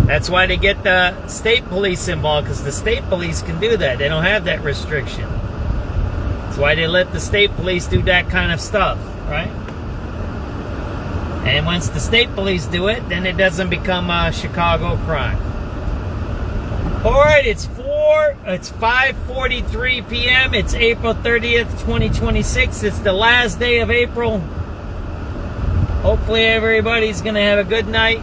That's why they get the state police involved, because the state police can do that. They don't have that restriction. That's why they let the state police do that kind of stuff, right? And once the state police do it, then it doesn't become a Chicago crime. Alright, it's 5:43 p.m. It's April 30th, 2026. It's the last day of April. Hopefully everybody's going to have a good night.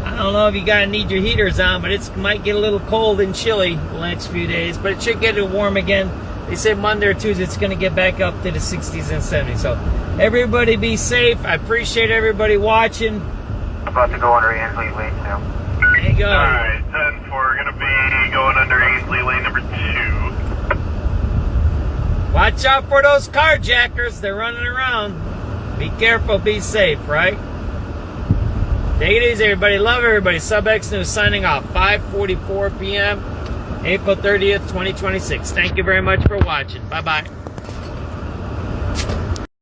I don't know if you got to need your heaters on, but it might get a little cold and chilly the next few days. But it should get warm again. They say Monday or Tuesday it's going to get back up to the 60s and 70s. So everybody be safe. I appreciate everybody watching. About to go under Ainsley Lane now. There you go. Alright, 10-4. We're going to be going under Ainsley Lane number 2. Watch out for those carjackers. They're running around. Be careful. Be safe, right? Take it easy, everybody. Love everybody. SubX.News signing off. 5:44 p.m. April 30th, 2026. Thank you very much for watching. Bye-bye.